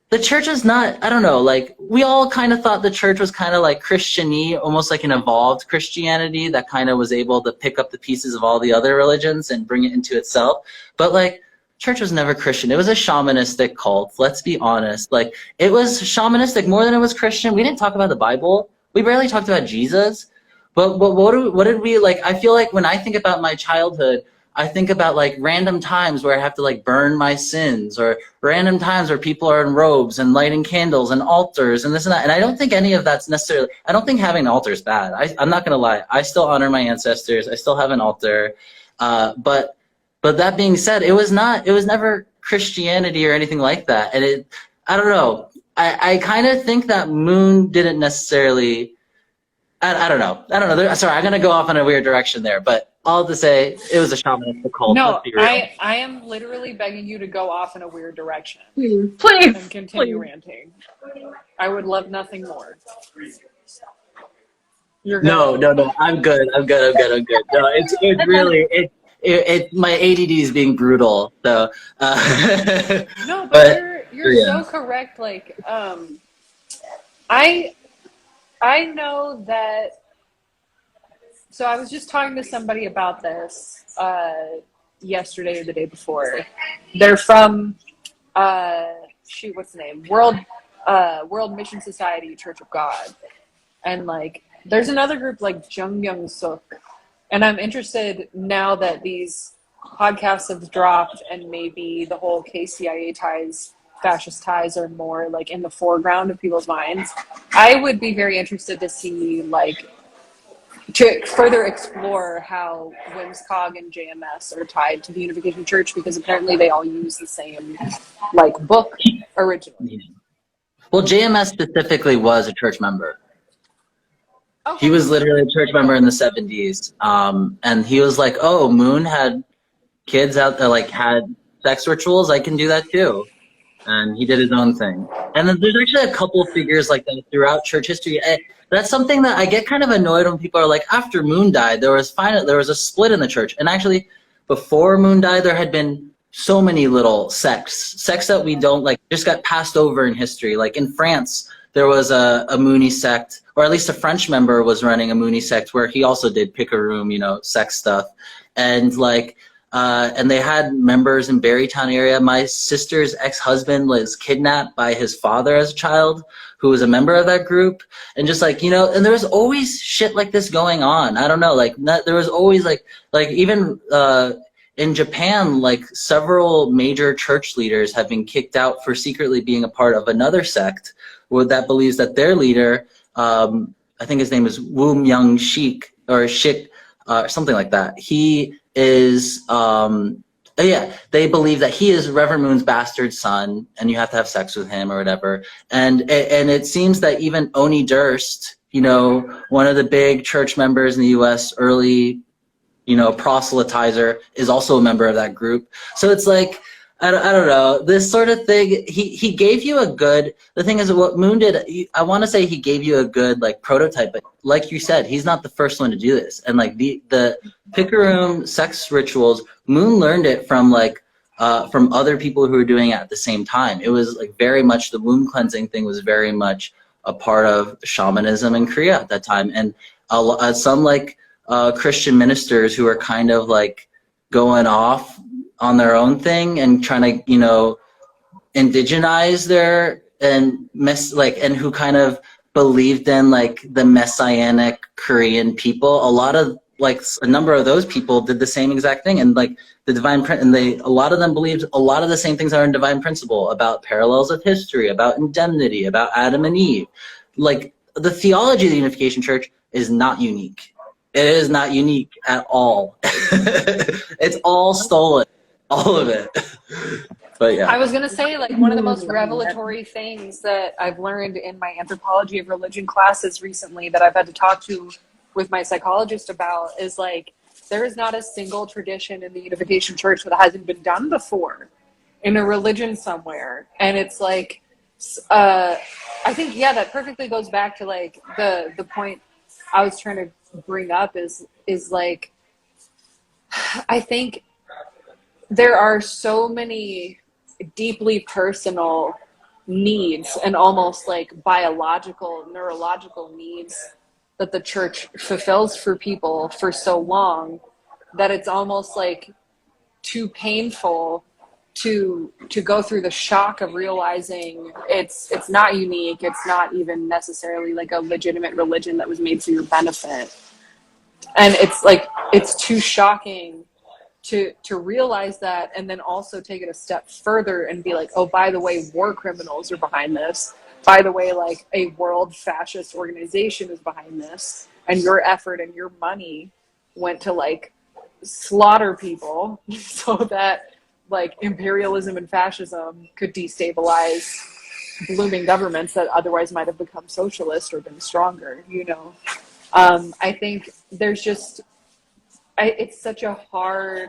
D: the church is not, I don't know, like we all kind of thought the church was kind of like Christian-y, almost like an evolved Christianity that kind of was able to pick up the pieces of all the other religions and bring it into itself. But like church was never Christian. It was a shamanistic cult. Let's be honest. Like it was shamanistic more than it was Christian. We didn't talk about the Bible. We barely talked about Jesus. But what did we like? I feel like when I think about my childhood, I think about like random times where I have to like burn my sins, or random times where people are in robes and lighting candles and altars and this and that. And I don't think any of that's necessarily, I don't think having an altar is bad. I'm not going to lie. I still honor my ancestors. I still have an altar. But that being said, it was never Christianity or anything like that. And I don't know. I kind of think that Moon didn't necessarily, I don't know. Sorry, I'm going to go off in a weird direction there, but all to say, it was a shamanistic cult.
B: No,
D: Let's be real.
B: I am literally begging you to go off in a weird direction
C: Please.
B: and continue ranting. I would love nothing more. You're good.
D: No. I'm good. No, it's really my ADD is being brutal. So,
B: No, but you're
D: yeah.
B: so correct. Like, I know that. So I was just talking to somebody about this yesterday or the day before. They're from what's the name? World Mission Society, Church of God, and like there's another group like Jung Young Suk, and I'm interested now that these podcasts have dropped and maybe the whole KCIA ties, fascist ties, are more like in the foreground of people's minds. I would be very interested to see like, to further explore how WIMSCOG and JMS are tied to the Unification Church, because apparently they all use the same like book originally.
D: Well, JMS specifically was a church member.
B: Okay.
D: He was literally a church member in the 70s. And he was like, oh, Moon had kids out there, like had sex rituals. I can do that too. And he did his own thing. And then there's actually a couple of figures like that throughout church history. That's something that I get kind of annoyed when people are like, after Moon died, there was a split in the church. And actually, before Moon died, there had been so many little sects that we don't like, just got passed over in history. Like in France, there was a Mooney sect, or at least a French member was running a Mooney sect where he also did pick a room, sex stuff. And like, and they had members in Barrytown area. My sister's ex-husband was kidnapped by his father as a child, who was a member of that group. And just like, and there was always shit like this going on. I don't know, like there was always like even in Japan, like several major church leaders have been kicked out for secretly being a part of another sect that believes that their leader, I think his name is Wu Myung Shik or Shik, something like that. He is, they believe that he is Reverend Moon's bastard son, and you have to have sex with him or whatever. And it seems that even Oni Durst, one of the big church members in the U.S., early, proselytizer, is also a member of that group. So it's like, I don't know, this sort of thing. He gave you the thing is, what Moon did, I want to say he gave you a good like prototype, but like you said, he's not the first one to do this. And like the picker room sex rituals, Moon learned it from from other people who were doing it at the same time. It was like very much, the womb cleansing thing was very much a part of shamanism in Korea at that time. And some like Christian ministers who are kind of like going off on their own thing and trying to, indigenize and who kind of believed in like the messianic Korean people. A number of those people did the same exact thing, and like the divine print, and a lot of them believed a lot of the same things that are in divine principle about parallels of history, about indemnity, about Adam and Eve. Like the theology of the Unification Church is not unique. It is not unique at all. It's all stolen. All of it. But yeah.
B: I was going to say, like, one of the most revelatory things that I've learned in my anthropology of religion classes recently that I've had to talk to with my psychologist about is like, there is not a single tradition in the Unification Church that hasn't been done before in a religion somewhere. And it's like, I think, that perfectly goes back to like the point I was trying to bring up is like, I think there are so many deeply personal needs and almost like biological, neurological needs that the church fulfills for people for so long that it's almost like too painful to go through the shock of realizing it's not unique. It's not even necessarily like a legitimate religion that was made for your benefit. And it's like, it's too shocking to realize that, and then also take it a step further and be like, oh, by the way, war criminals are behind this. By the way, like a world fascist organization is behind this, and your effort and your money went to like slaughter people so that like imperialism and fascism could destabilize blooming governments that otherwise might have become socialist or been stronger, you know. I think there's just, it's such a hard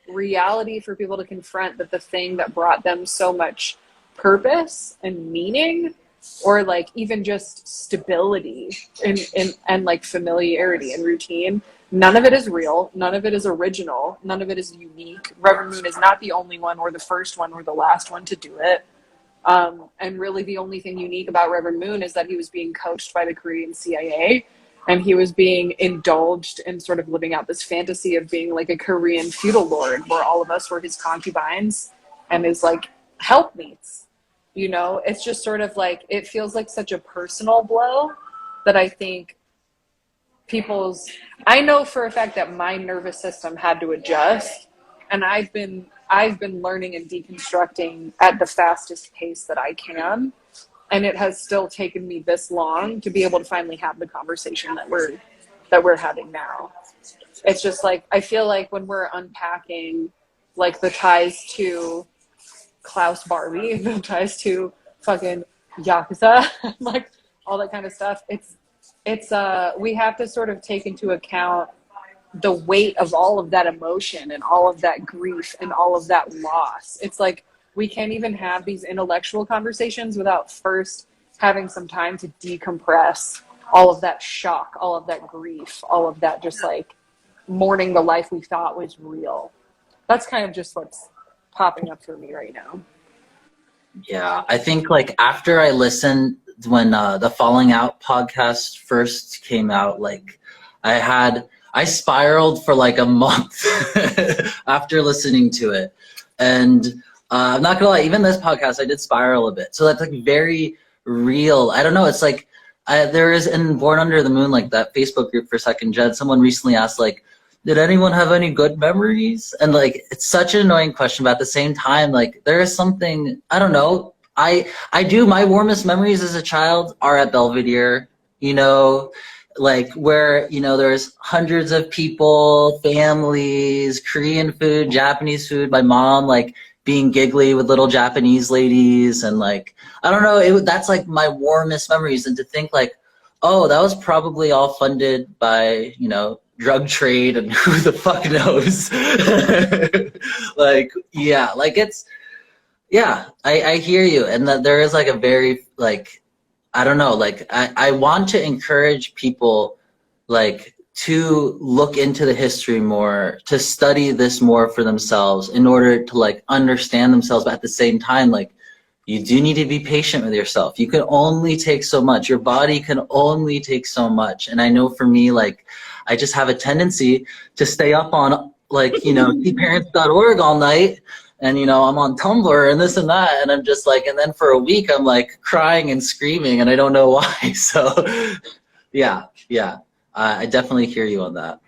B: reality for people to confront, that the thing that brought them so much purpose and meaning, or like even just stability and like familiarity and routine, none of it is real, none of it is original, none of it is unique. Reverend Moon is not the only one or the first one or the last one to do it. And really the only thing unique about Reverend Moon is that he was being coached by the Korean CIA, and he was being indulged in sort of living out this fantasy of being like a Korean feudal lord, where all of us were his concubines and his like helpmeets. You know, it's just sort of like, it feels like such a personal blow that I think I know for a fact that my nervous system had to adjust, and I've been learning and deconstructing at the fastest pace that I can. And it has still taken me this long to be able to finally have the conversation that we're having now. It's just like, I feel like when we're unpacking like the ties to Klaus Barbie, the ties to fucking Yakuza, like all that kind of stuff, it's we have to sort of take into account the weight of all of that emotion and all of that grief and all of that loss. It's like, we can't even have these intellectual conversations without first having some time to decompress all of that shock, all of that grief, all of that just like mourning the life we thought was real. That's kind of just what's popping up for me right now.
D: Yeah, I think like after I listened, when the Falling Out podcast first came out, like I spiraled for like a month after listening to it. And I'm not gonna lie, even this podcast, I did spiral a bit. So that's like very real. I don't know. It's like there is in Born Under the Moon, like that Facebook group for Second Gen, someone recently asked like, did anyone have any good memories? And like, it's such an annoying question, but at the same time, like there is something, I don't know. I do, my warmest memories as a child are at Belvedere, you know, like where, you know, there's hundreds of people, families, Korean food, Japanese food, my mom, like, being giggly with little Japanese ladies, and like, I don't know, that's like my warmest memories. And to think like, oh, that was probably all funded by, you know, drug trade and who the fuck knows. Like, yeah, like it's, yeah, I hear you. And that there is like a very, like, I don't know, like I want to encourage people like to look into the history more, to study this more for themselves in order to like understand themselves. But at the same time, like you do need to be patient with yourself. You can only take so much. Your body can only take so much. And I know for me, like I just have a tendency to stay up on like, you know, tparents.org all night. And, you know, I'm on Tumblr and this and that. And I'm just like, and then for a week, I'm like crying and screaming and I don't know why. So yeah. I definitely hear you on that.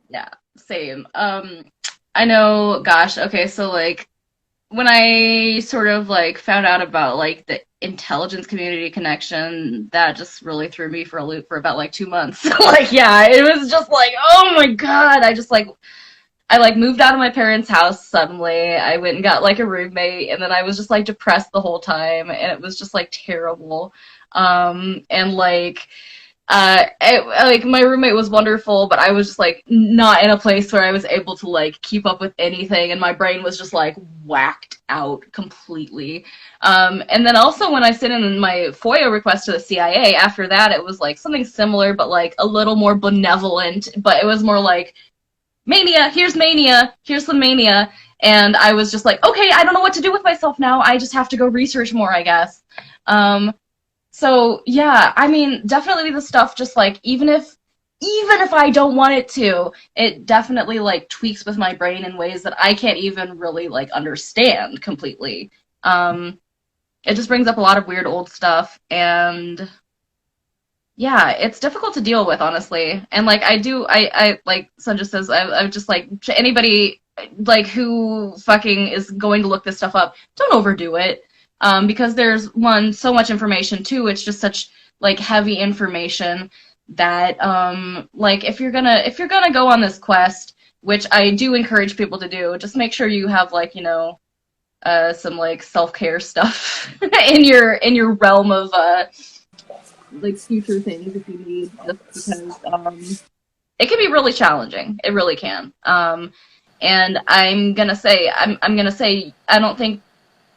C: Yeah, same. I know, gosh, okay, so like when I sort of like found out about like the intelligence community connection, that just really threw me for a loop for about like 2 months. Like, yeah, it was just like, oh my God, I moved out of my parents' house suddenly. I went and got like a roommate, and then I was just like depressed the whole time, and it was just like terrible. And like my roommate was wonderful, but I was just like not in a place where I was able to like keep up with anything, and my brain was just like whacked out completely. And then also when I sent in my FOIA request to the CIA, after that it was like something similar, but like a little more benevolent, but it was more like, mania, here's some mania. And I was just like, okay, I don't know what to do with myself now. I just have to go research more, I guess. So yeah, I mean, definitely the stuff just like, even if I don't want it to, it definitely like tweaks with my brain in ways that I can't even really like understand completely. It just brings up a lot of weird old stuff, and yeah, it's difficult to deal with, honestly. And like I like Sun just says, I just like, to anybody like who fucking is going to look this stuff up, don't overdo it. Because there's so much information, two, it's just such like heavy information that like if you're gonna go on this quest, which I do encourage people to do, just make sure you have like, you know, some like self-care stuff in your realm of like future things if you need, just because it can be really challenging. It really can. And I'm gonna say I don't think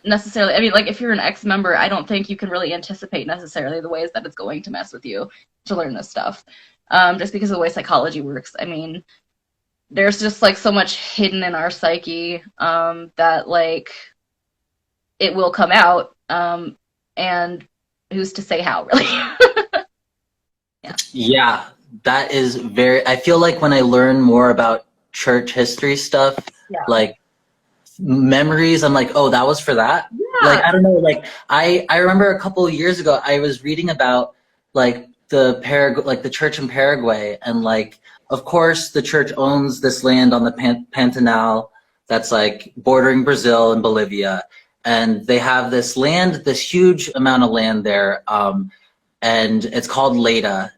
C: necessarily, I mean, like, if you're an ex-member, I don't think you can really anticipate necessarily the ways that it's going to mess with you to learn this stuff. Just because of the way psychology works. I mean, there's just, like, so much hidden in our psyche that, like, it will come out, and who's to say how, really?
D: Yeah, that is very, I feel like when I learn more about church history stuff, like, memories, I'm like, oh, that was for that?
C: Yeah.
D: Like, I don't know, like, I remember a couple of years ago, I was reading about, like, the church in Paraguay, and, like, of course, the church owns this land on the Pantanal that's, like, bordering Brazil and Bolivia, and they have this land, this huge amount of land there, and it's called Leda,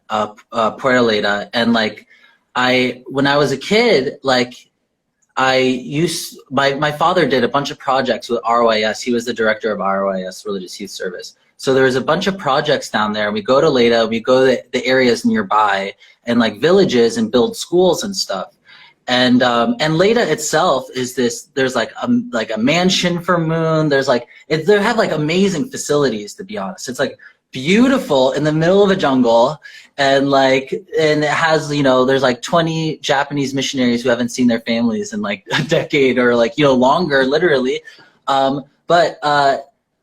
D: Puerto Leda, and, like, when I was a kid, like, my father did a bunch of projects with ROIS. He was the director of ROIS, Religious Youth Service. So there was a bunch of projects down there. We go to Leda, we go to the areas nearby and like villages and build schools and stuff. And Leda itself is this, there's like a mansion for Moon. There's like, they have like amazing facilities, to be honest. It's like beautiful in the middle of a jungle, and it has, you know, there's like 20 Japanese missionaries who haven't seen their families in like a decade or like, you know, longer, literally. But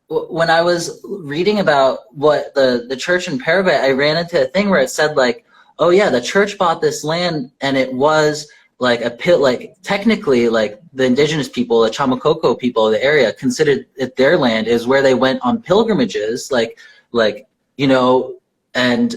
D: when I was reading about what the church in Paraguay, I ran into a thing where it said like, oh yeah, the church bought this land and it was like a pit, like technically like the indigenous people, the Chamacoco people of the area considered it their land, is where they went on pilgrimages, like, you know, and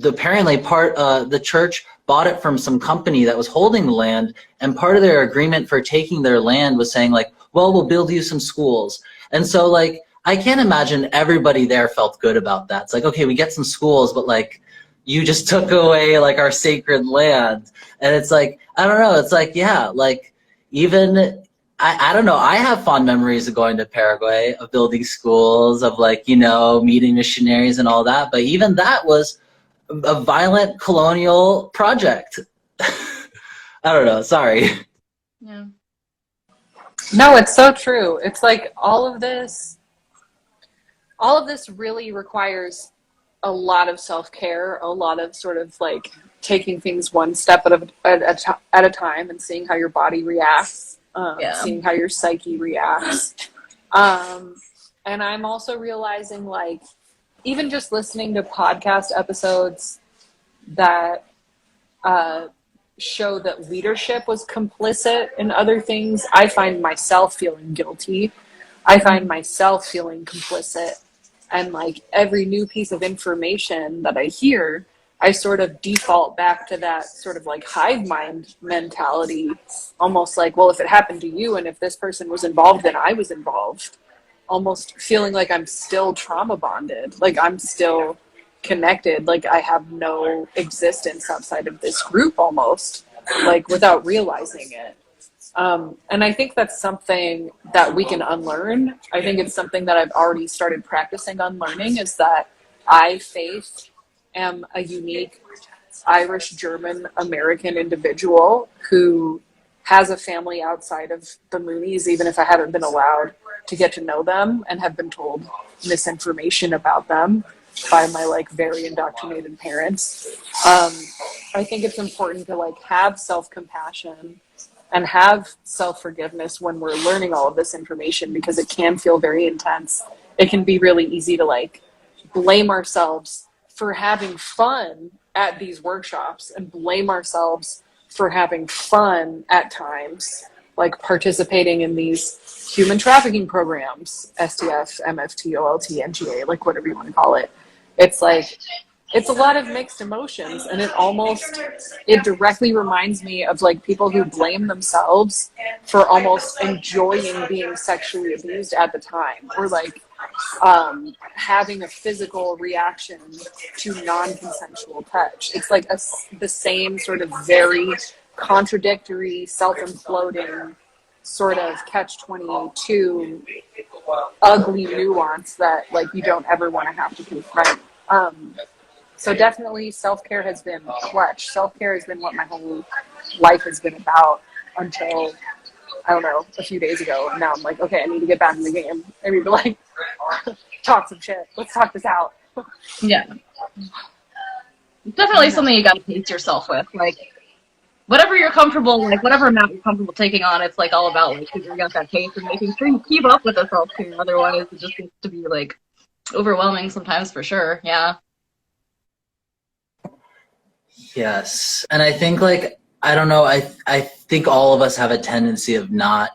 D: apparently the church bought it from some company that was holding the land, and part of their agreement for taking their land was saying like, well, we'll build you some schools. And so like, I can't imagine everybody there felt good about that. It's like, okay, we get some schools, but like, you just took away like our sacred land. And it's like, I don't know, it's like, yeah, like even, I don't know, I have fond memories of going to Paraguay, of building schools, of like, you know, meeting missionaries and all that. But even that was a violent colonial project. I don't know, sorry.
C: Yeah.
B: No, it's so true. It's like all of this really requires a lot of self-care, a lot of sort of like taking things one step at a time and seeing how your body reacts, seeing how your psyche reacts. And I'm also realizing like, even just listening to podcast episodes that show that leadership was complicit in other things, I find myself feeling guilty. I find myself feeling complicit. And like every new piece of information that I hear, I sort of default back to that sort of like hive mind mentality, almost like, well, if it happened to you and if this person was involved, then I was involved. Almost feeling like I'm still trauma bonded, like I'm still connected, like I have no existence outside of this group almost, like without realizing it. And I think that's something that we can unlearn. I think it's something that I've already started practicing unlearning, is that I, Faith, am a unique Irish, German, American individual who has a family outside of the Moonies, even if I haven't been allowed to get to know them and have been told misinformation about them by my like very indoctrinated parents. I think it's important to like have self-compassion and have self-forgiveness when we're learning all of this information, because it can feel very intense. It can be really easy to like blame ourselves for having fun at these workshops and blame ourselves for having fun at times, like participating in these human trafficking programs, STF, MFT, OLT, NGA, like whatever you want to call it. It's like, it's a lot of mixed emotions, and it directly reminds me of like people who blame themselves for almost enjoying being sexually abused at the time, or like having a physical reaction to non-consensual touch. It's like the same sort of very contradictory, self-imploding sort of catch-22 ugly nuance that like you don't ever want to have to confront. So definitely self-care has been clutch. Self-care has been what my whole life has been about until, I don't know, a few days ago. And now I'm like, okay, I need to get back in the game. I need to like talk some shit. Let's talk this out.
C: Yeah. Definitely something you gotta pace yourself with. Like, whatever you're comfortable, like, whatever amount you're comfortable taking on, it's like all about like figuring out that pace and making sure you keep up with the self-care. Otherwise, it just gets to be like overwhelming sometimes for sure. Yeah.
D: Yes. And I think like, I don't know, I think all of us have a tendency of not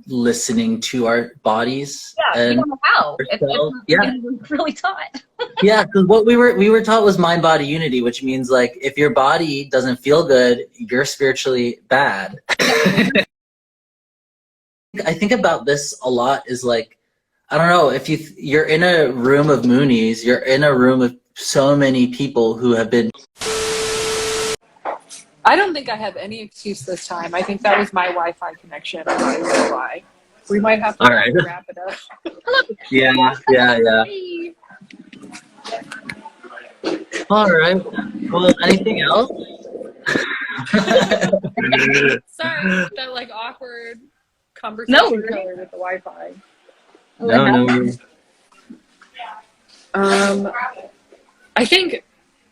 D: listening to our bodies.
C: Yeah,
D: and
C: you don't know how. It's really taught.
D: Yeah, because what we were taught was mind body unity, which means like if your body doesn't feel good, you're spiritually bad. I think about this a lot is like, I don't know, if you're in a room of Moonies, you're in a room of so many people who have been.
B: I don't think I have any excuse this time. I think that was my Wi-Fi connection. I'm not even lie. We might have to wrap it up.
D: Yeah. All right. Well, anything else?
B: Sorry, that like awkward conversation color with the Wi-Fi.
D: No.
B: I think,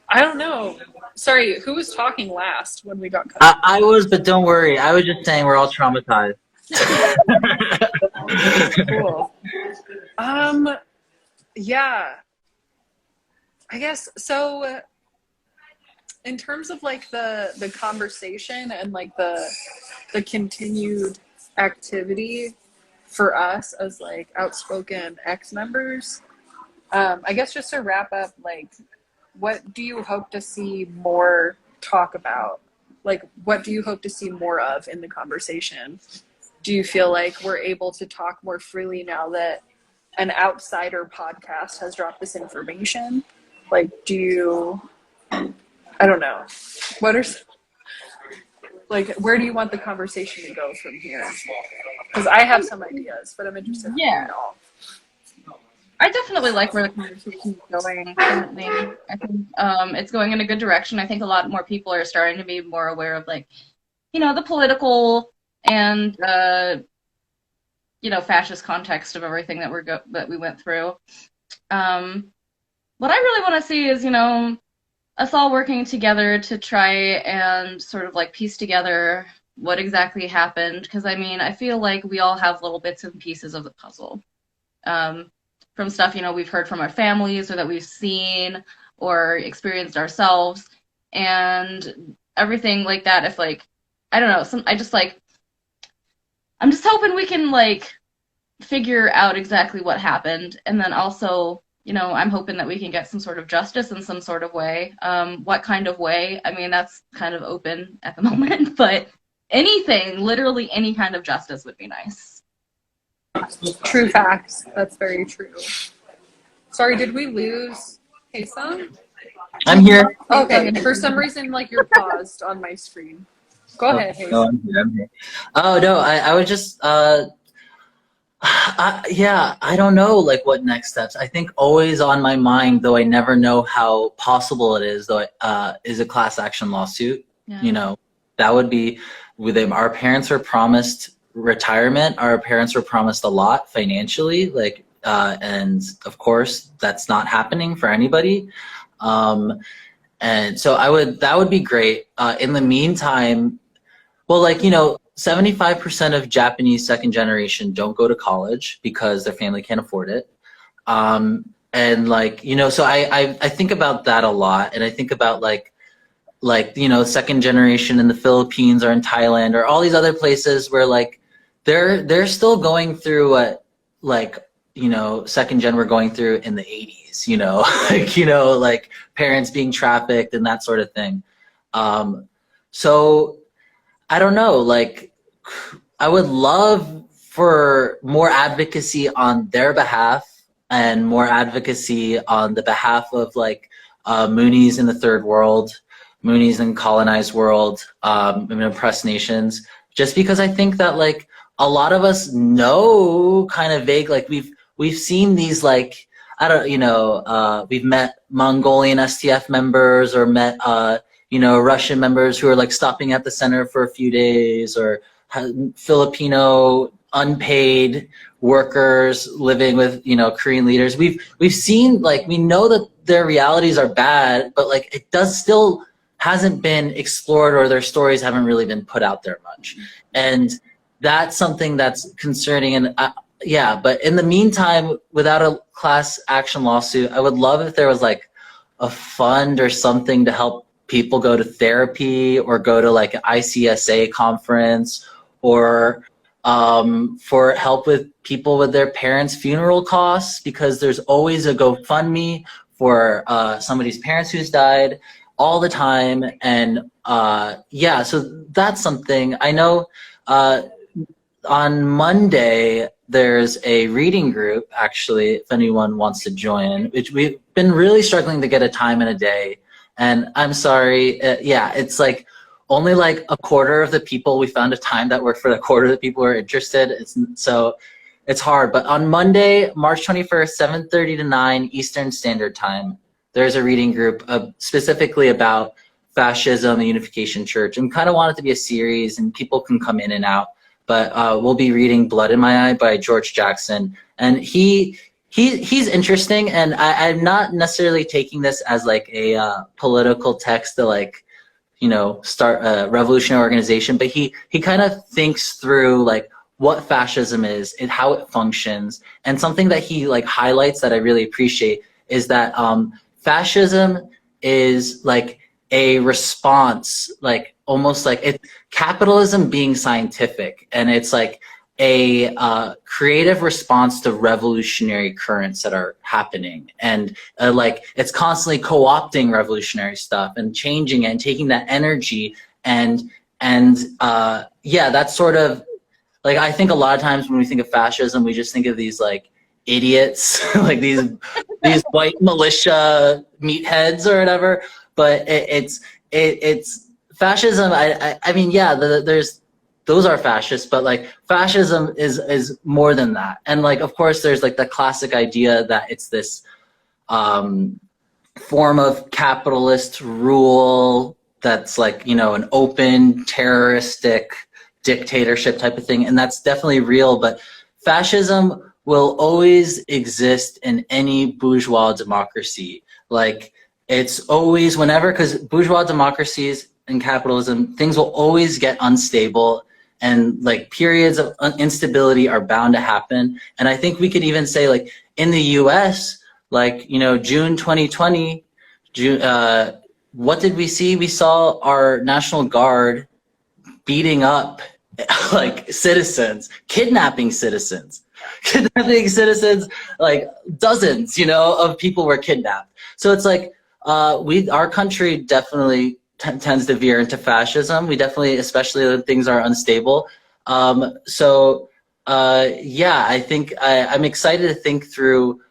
B: I don't know. Sorry, who was talking last when we got cut?
D: I was, but don't worry. I was just saying we're all traumatized.
B: Cool. Yeah. I guess so. In terms of like the conversation and like the continued activity for us as like outspoken ex-members, I guess just to wrap up, like, what do you hope to see more talk about? Like, what do you hope to see more of in the conversation? Do you feel like we're able to talk more freely now that an outsider podcast has dropped this information? Like, I don't know. Where do you want the conversation to go from here? Because I have some ideas, but I'm interested in hearing it all.
C: I definitely like where the conversation is going currently. I think it's going in a good direction. I think a lot more people are starting to be more aware of, like, you know, the political and fascist context of everything that we went through. What I really want to see is, us all working together to try and sort of like piece together what exactly happened. Because I mean, I feel like we all have little bits and pieces of the puzzle. From stuff, we've heard from our families or that we've seen or experienced ourselves, and everything like that. If like, I don't know, I'm just hoping we can like figure out exactly what happened, and then also, I'm hoping that we can get some sort of justice in some sort of way. What kind of way? I mean, that's kind of open at the moment, but anything, literally any kind of justice would be nice.
B: True facts. That's very true. Sorry, did we lose Haesung?
D: I'm here.
B: Okay, for some reason, like, you're paused on my screen. Go ahead, Haesung.
D: No, I'm here. Oh, no, I was just, I don't know, like, what next steps. I think always on my mind, though I never know how possible it is, though, is a class action lawsuit. Yeah. That would be, with them. Our parents were promised retirement. Our parents were promised a lot financially, like, and of course that's not happening for anybody. And so that would be great. In the meantime, well, like, 75% of Japanese second generation don't go to college because their family can't afford it. And like, so I think about that a lot. And I think about like, second generation in the Philippines or in Thailand or all these other places where like, they're still going through like second gen were going through in the 80s, like parents being trafficked and that sort of thing. So I don't know, like I would love for more advocacy on their behalf and more advocacy on the behalf of like Moonies in the third world, Moonies in colonized world, in oppressed nations, just because I think that like a lot of us know kind of vague, like we've seen these like, I don't, we've met Mongolian STF members or met, Russian members who are like stopping at the center for a few days, or Filipino unpaid workers living with, Korean leaders. We've seen, like, we know that their realities are bad, but like it does still hasn't been explored, or their stories haven't really been put out there much. And that's something that's concerning. And yeah, but in the meantime, without a class action lawsuit, I would love if there was like a fund or something to help people go to therapy or go to like an ICSA conference, or for help with people with their parents' funeral costs, because there's always a GoFundMe for somebody's parents who's died all the time. And yeah, so that's something. I know on Monday, there's a reading group, actually, if anyone wants to join, which we've been really struggling to get a time in a day. And I'm sorry, yeah, it's like only like a quarter of the people we found a time that worked for the quarter of the people who are interested. So it's hard. But on Monday, March 21st, 7:30 to 9 Eastern Standard Time, there's a reading group specifically about fascism and Unification Church. And kind of want it to be a series, and people can come in and out. But we'll be reading Blood in My Eye by George Jackson. And he's interesting, and I'm not necessarily taking this as like a political text to like, start a revolutionary organization, but he kind of thinks through like what fascism is and how it functions. And something that he like highlights that I really appreciate is that fascism is like a response, like almost like it's capitalism being scientific, and it's like a creative response to revolutionary currents that are happening, and like it's constantly co-opting revolutionary stuff and changing it and taking that energy, and yeah, that's sort of like, I think a lot of times when we think of fascism, we just think of these like idiots, like these white militia meatheads or whatever. But it's fascism. I mean, yeah, those are fascists, but like fascism is more than that. And like, of course, there's like the classic idea that it's this form of capitalist rule that's like, an open terroristic dictatorship type of thing, and that's definitely real. But fascism will always exist in any bourgeois democracy. Like, it's always, whenever, because bourgeois democracies and capitalism, things will always get unstable, and like periods of instability are bound to happen. And I think we could even say, like, in the US, like, June 2020, what did we see? We saw our National Guard beating up like citizens, kidnapping citizens, like dozens, of people were kidnapped. So it's like, our country definitely tends to veer into fascism. We definitely, especially when things are unstable. So yeah, I think I'm excited to think through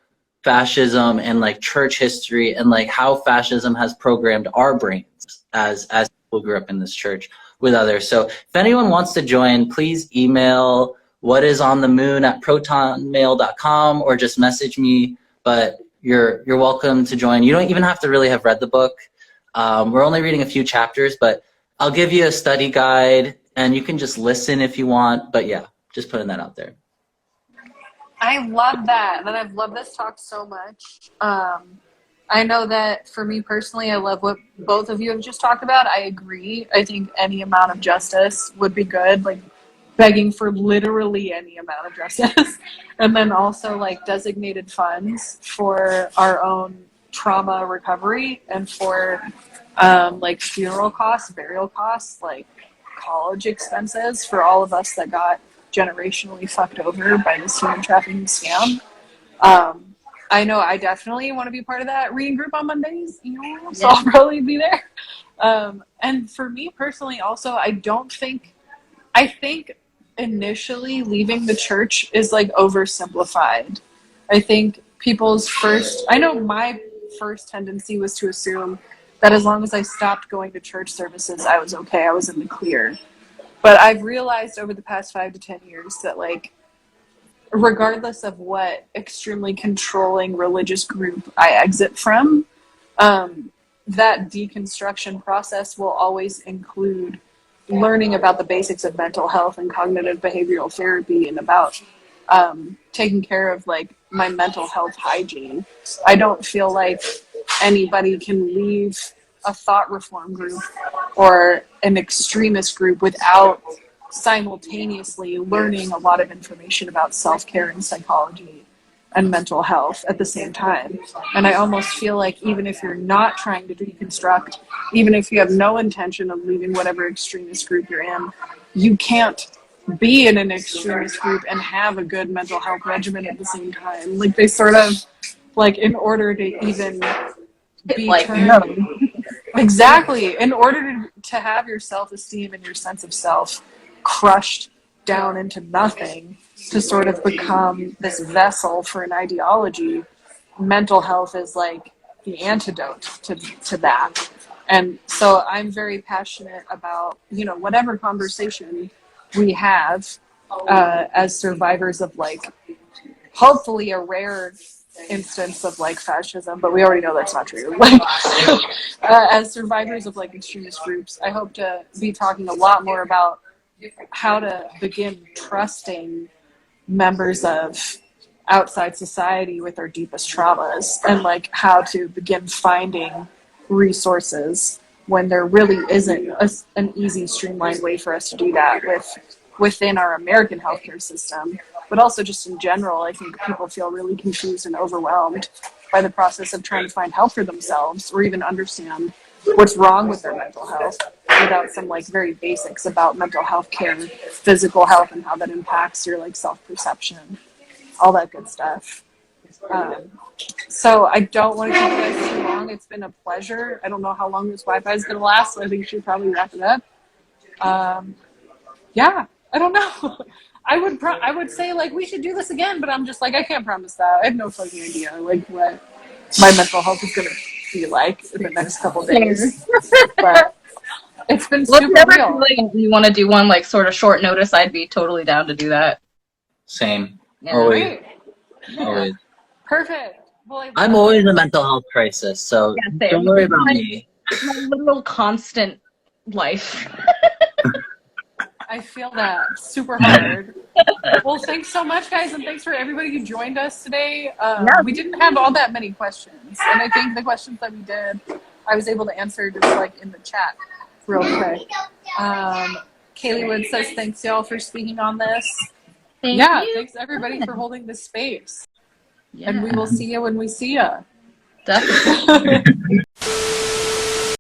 D: fascism and like church history, and like how fascism has programmed our brains as people who grew up in this church with others. So if anyone wants to join, please email whatisonthemoon@protonmail.com, or just message me. But you're welcome to join. You don't even have to really have read the book. We're only reading a few chapters, but I'll give you a study guide, and you can just listen if you want. But yeah, just putting that out there.
B: I love that, and I've loved this talk so much. I know that for me personally, I love what both of you have just talked about. I agree. I think any amount of justice would be good, like begging for literally any amount of justice. And then also like designated funds for our own trauma recovery, and for like funeral costs, burial costs, like college expenses for all of us that got generationally fucked over by this human trafficking scam. I know I definitely want to be part of that reading group on Mondays, so
C: Yeah.
B: I'll probably be there. And for me personally, also, I think initially leaving the church is like oversimplified. I think I know my first tendency was to assume that as long as I stopped going to church services, I was okay, I was in the clear. But I've realized over the past 5 to 10 years that, like, regardless of what extremely controlling religious group I exit from, that deconstruction process will always include learning about the basics of mental health and cognitive behavioral therapy, and about taking care of like my mental health hygiene. I don't feel like anybody can leave a thought reform group or an extremist group without simultaneously learning a lot of information about self-care and psychology and mental health at the same time. And I almost feel like even if you're not trying to deconstruct, even if you have no intention of leaving whatever extremist group you're in, you can't be in an extremist group and have a good mental health regimen at the same time. Like, they sort of, like, in order to even be
C: Like,
B: turned...
C: no.
B: Exactly. In order to have your self-esteem and your sense of self crushed down into nothing, to sort of become this vessel for an ideology, mental health is like the antidote to that. And so I'm very passionate about, whatever conversation we have as survivors of, like, hopefully a rare instance of like fascism, but we already know that's not true. Like, as survivors of like extremist groups, I hope to be talking a lot more about how to begin trusting members of outside society with our deepest traumas, and like how to begin finding resources when there really isn't an easy, streamlined way for us to do that within our American healthcare system. But also just in general, I think people feel really confused and overwhelmed by the process of trying to find help for themselves, or even understand what's wrong with their mental health, without some like very basics about mental health care, physical health, and how that impacts your like self-perception, all that good stuff. So I don't want to keep you guys too long. It's been a pleasure. I don't know how long this Wi-Fi is going to last, so I think we should probably wrap it up. Yeah, I don't know. I would say like we should do this again, but I'm just like, I can't promise that. I have no fucking idea like what my mental health is going to be like in the next couple of days. But it's been super real.
C: You want to do one like sort of short notice, I'd be totally down to do that.
D: Same.
C: Yeah.
D: Always.
B: Great.
D: Always.
B: Perfect. Well,
D: I'm always in a mental health crisis, so
C: Yeah,
D: don't worry about me.
C: My little constant life.
B: I feel that super hard. Well, thanks so much, guys, and thanks for everybody who joined us today. We didn't have all that many questions, and I think the questions that we did, I was able to answer just like in the chat real quick. Kaylee Wood says, thanks y'all for speaking on this.
C: Thank you.
B: Thanks everybody for holding this space.
C: Yeah.
B: And we will see you when we see you.
C: Definitely.